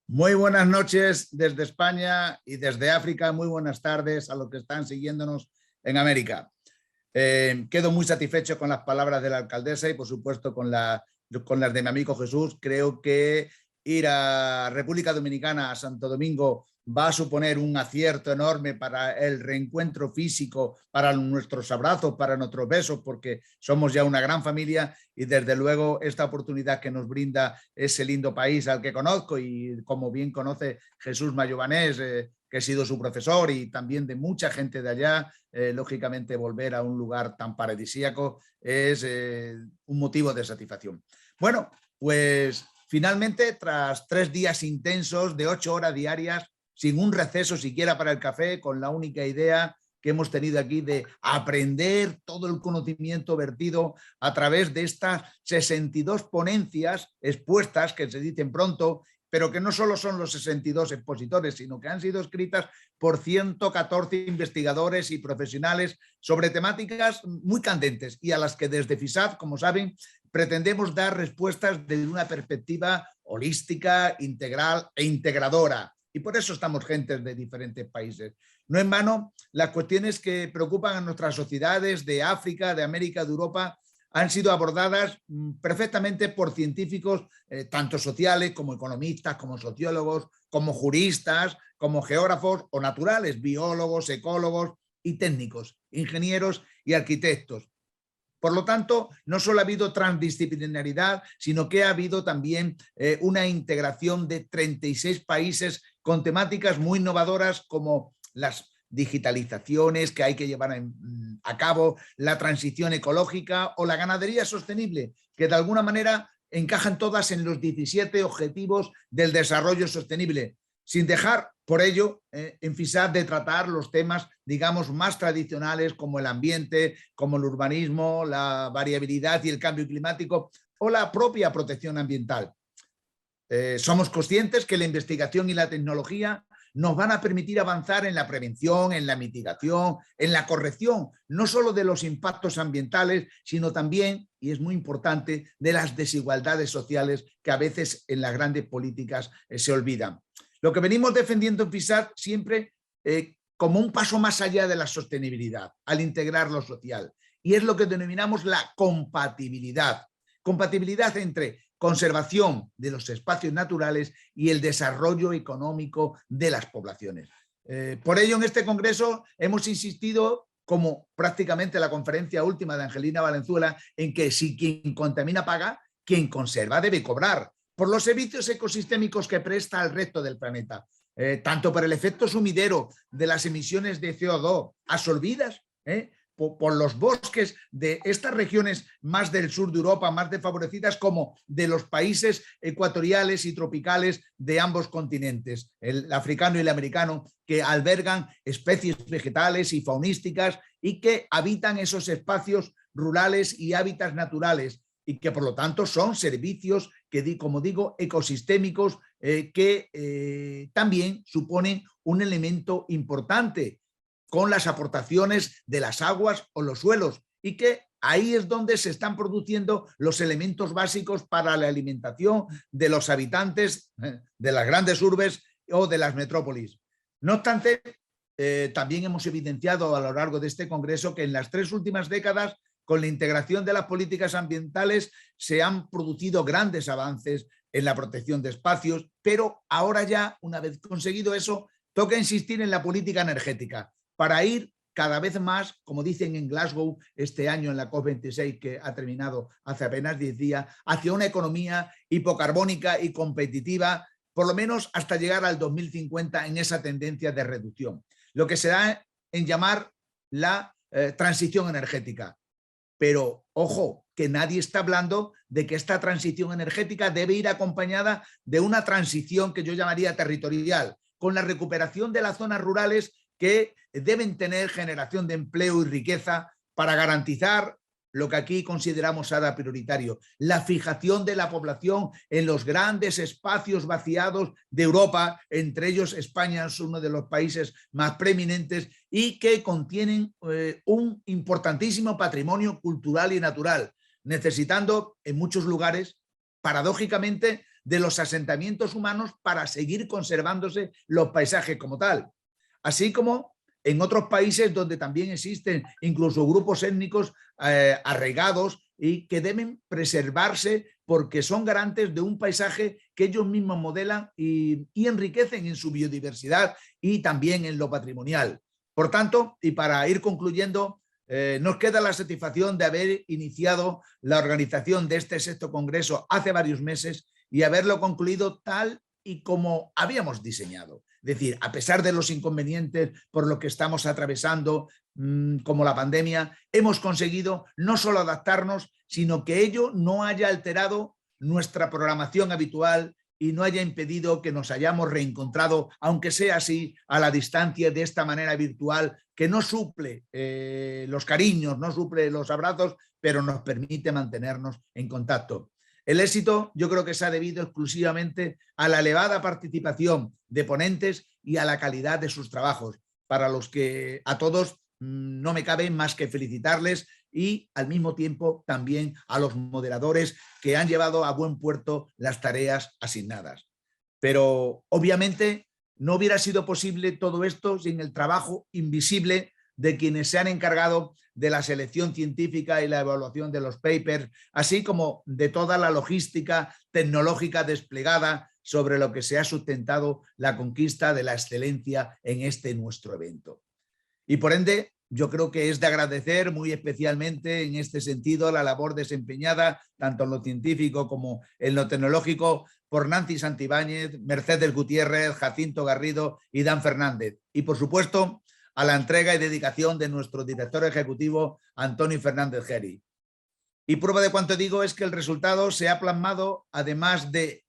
Muy buenas noches desde España y desde África. Muy buenas tardes a los que están siguiéndonos en América. Quedo muy satisfecho con las palabras de la alcaldesa y por supuesto con las de mi amigo Jesús. Creo que ir a República Dominicana, a Santo Domingo, va a suponer un acierto enorme para el reencuentro físico, para nuestros abrazos, para nuestros besos, porque somos ya una gran familia y desde luego esta oportunidad que nos brinda ese lindo país al que conozco y como bien conoce Jesús Mayobanés, que he sido su profesor y también de mucha gente de allá, lógicamente volver a un lugar tan paradisíaco es un motivo de satisfacción. Bueno, pues finalmente tras 3 días intensos de 8 horas diarias, sin un receso siquiera para el café, con la única idea que hemos tenido aquí de aprender todo el conocimiento vertido a través de estas 62 ponencias expuestas, que se dicen pronto, pero que no solo son los 62 expositores, sino que han sido escritas por 114 investigadores y profesionales sobre temáticas muy candentes y a las que desde FISAD, como saben, pretendemos dar respuestas desde una perspectiva holística, integral e integradora. Y por eso estamos gentes de diferentes países. No en vano, las cuestiones que preocupan a nuestras sociedades de África, de América, de Europa, han sido abordadas perfectamente por científicos, tanto sociales como economistas, como sociólogos, como juristas, como geógrafos o naturales, biólogos, ecólogos y técnicos, ingenieros y arquitectos. Por lo tanto, no solo ha habido transdisciplinaridad, sino que ha habido también una integración de 36 países con temáticas muy innovadoras como las digitalizaciones que hay que llevar a cabo, la transición ecológica o la ganadería sostenible, que de alguna manera encajan todas en los 17 objetivos del desarrollo sostenible, sin dejar por ello en FISAD de tratar los temas, digamos, más tradicionales como el ambiente, como el urbanismo, la variabilidad y el cambio climático o la propia protección ambiental. Somos conscientes que la investigación y la tecnología nos van a permitir avanzar en la prevención, en la mitigación, en la corrección, no solo de los impactos ambientales, sino también, y es muy importante, de las desigualdades sociales que a veces en las grandes políticas se olvidan. Lo que venimos defendiendo en FISAD siempre como un paso más allá de la sostenibilidad, al integrar lo social, y es lo que denominamos la compatibilidad. Compatibilidad entre conservación de los espacios naturales y el desarrollo económico de las poblaciones. Por ello, en este congreso hemos insistido, como prácticamente la conferencia última de Angelina Valenzuela, en que si quien contamina paga, quien conserva debe cobrar por los servicios ecosistémicos que presta al resto del planeta, tanto por el efecto sumidero de las emisiones de CO2 absorbidas, por los bosques de estas regiones más del sur de Europa, más desfavorecidas, como de los países ecuatoriales y tropicales de ambos continentes, el africano y el americano, que albergan especies vegetales y faunísticas y que habitan esos espacios rurales y hábitats naturales y que por lo tanto son servicios que, como digo, ecosistémicos que también suponen un elemento importante con las aportaciones de las aguas o los suelos y que ahí es donde se están produciendo los elementos básicos para la alimentación de los habitantes de las grandes urbes o de las metrópolis. No obstante, también hemos evidenciado a lo largo de este congreso que en las 3 últimas décadas, con la integración de las políticas ambientales, se han producido grandes avances en la protección de espacios, pero ahora ya, una vez conseguido eso, toca insistir en la política energética, para ir cada vez más, como dicen en Glasgow este año en la COP26 que ha terminado hace apenas 10 días, hacia una economía hipocarbónica y competitiva, por lo menos hasta llegar al 2050 en esa tendencia de reducción. Lo que se da en llamar la transición energética. Pero, ojo, que nadie está hablando de que esta transición energética debe ir acompañada de una transición que yo llamaría territorial, con la recuperación de las zonas rurales que deben tener generación de empleo y riqueza para garantizar lo que aquí consideramos ahora prioritario, la fijación de la población en los grandes espacios vaciados de Europa, entre ellos España es uno de los países más preeminentes y que contienen un importantísimo patrimonio cultural y natural, necesitando en muchos lugares, paradójicamente, de los asentamientos humanos para seguir conservándose los paisajes como tal, así como en otros países donde también existen incluso grupos étnicos arraigados y que deben preservarse porque son garantes de un paisaje que ellos mismos modelan y enriquecen en su biodiversidad y también en lo patrimonial. Por tanto, y para ir concluyendo, nos queda la satisfacción de haber iniciado la organización de este 6º Congreso hace varios meses y haberlo concluido tal y como habíamos diseñado. Es decir, a pesar de los inconvenientes por lo que estamos atravesando, como la pandemia, hemos conseguido no solo adaptarnos, sino que ello no haya alterado nuestra programación habitual y no haya impedido que nos hayamos reencontrado, aunque sea así, a la distancia, de esta manera virtual, que no suple los cariños, no suple los abrazos, pero nos permite mantenernos en contacto. El éxito yo creo que se ha debido exclusivamente a la elevada participación de ponentes y a la calidad de sus trabajos, para los que a todos no me cabe más que felicitarles y al mismo tiempo también a los moderadores que han llevado a buen puerto las tareas asignadas. Pero obviamente no hubiera sido posible todo esto sin el trabajo invisible de quienes se han encargado de la selección científica y la evaluación de los papers, así como de toda la logística tecnológica desplegada sobre lo que se ha sustentado la conquista de la excelencia en este nuestro evento. Y por ende, yo creo que es de agradecer muy especialmente en este sentido la labor desempeñada, tanto en lo científico como en lo tecnológico, por Nancy Santibáñez, Mercedes Gutiérrez, Jacinto Garrido y Dan Fernández. Y por supuesto, a la entrega y dedicación de nuestro director ejecutivo, Antonio Fernández Geri. Y prueba de cuanto digo es que el resultado se ha plasmado, además de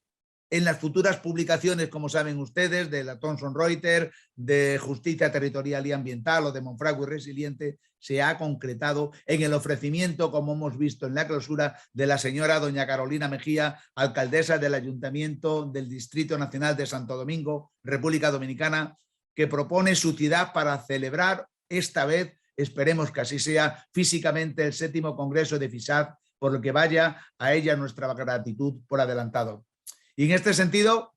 en las futuras publicaciones, como saben ustedes, de la Thomson Reuters, de Justicia Territorial y Ambiental o de Monfragüe Resiliente, se ha concretado en el ofrecimiento, como hemos visto en la clausura, de la señora doña Carolina Mejía, alcaldesa del Ayuntamiento del Distrito Nacional de Santo Domingo, República Dominicana, que propone su ciudad para celebrar esta vez, esperemos que así sea, físicamente el 7º Congreso de FISAC, por lo que vaya a ella nuestra gratitud por adelantado. Y en este sentido,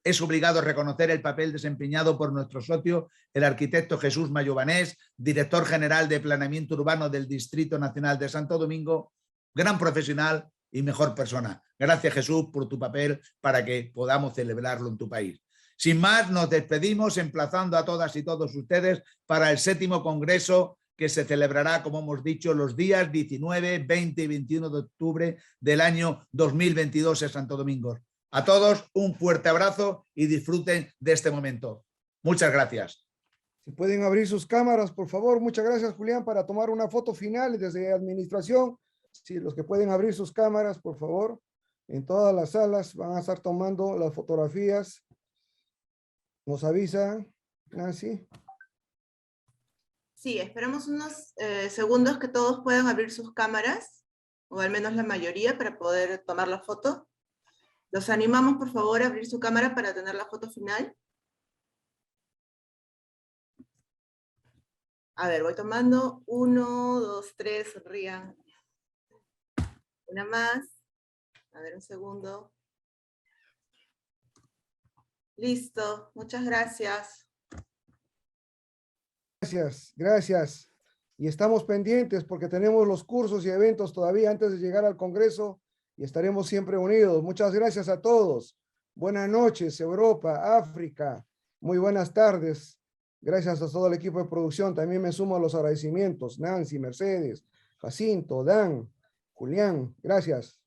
es obligado reconocer el papel desempeñado por nuestro socio, el arquitecto Jesús Mayobanés, director general de Planeamiento Urbano del Distrito Nacional de Santo Domingo, gran profesional y mejor persona. Gracias, Jesús, por tu papel para que podamos celebrarlo en tu país. Sin más, nos despedimos emplazando a todas y todos ustedes para el 7º Congreso que se celebrará, como hemos dicho, los días 19, 20 y 21 de octubre del año 2022 en Santo Domingo. A todos un fuerte abrazo y disfruten de este momento. Muchas gracias. Si pueden abrir sus cámaras, por favor. Muchas gracias, Julián, para tomar una foto final desde administración. Sí, los que pueden abrir sus cámaras, por favor. En todas las salas van a estar tomando las fotografías. ¿Nos avisa, Nancy? Sí, esperamos unos segundos que todos puedan abrir sus cámaras, o al menos la mayoría, para poder tomar la foto. Los animamos, por favor, a abrir su cámara para tener la foto final. A ver, voy tomando. 1, 2, 3, sonrían. Una más. A ver, un segundo. Listo, muchas gracias. Gracias. Y estamos pendientes porque tenemos los cursos y eventos todavía antes de llegar al Congreso y estaremos siempre unidos. Muchas gracias a todos. Buenas noches, Europa, África. Muy buenas tardes. Gracias a todo el equipo de producción. También me sumo a los agradecimientos. Nancy, Mercedes, Jacinto, Dan, Julián. Gracias.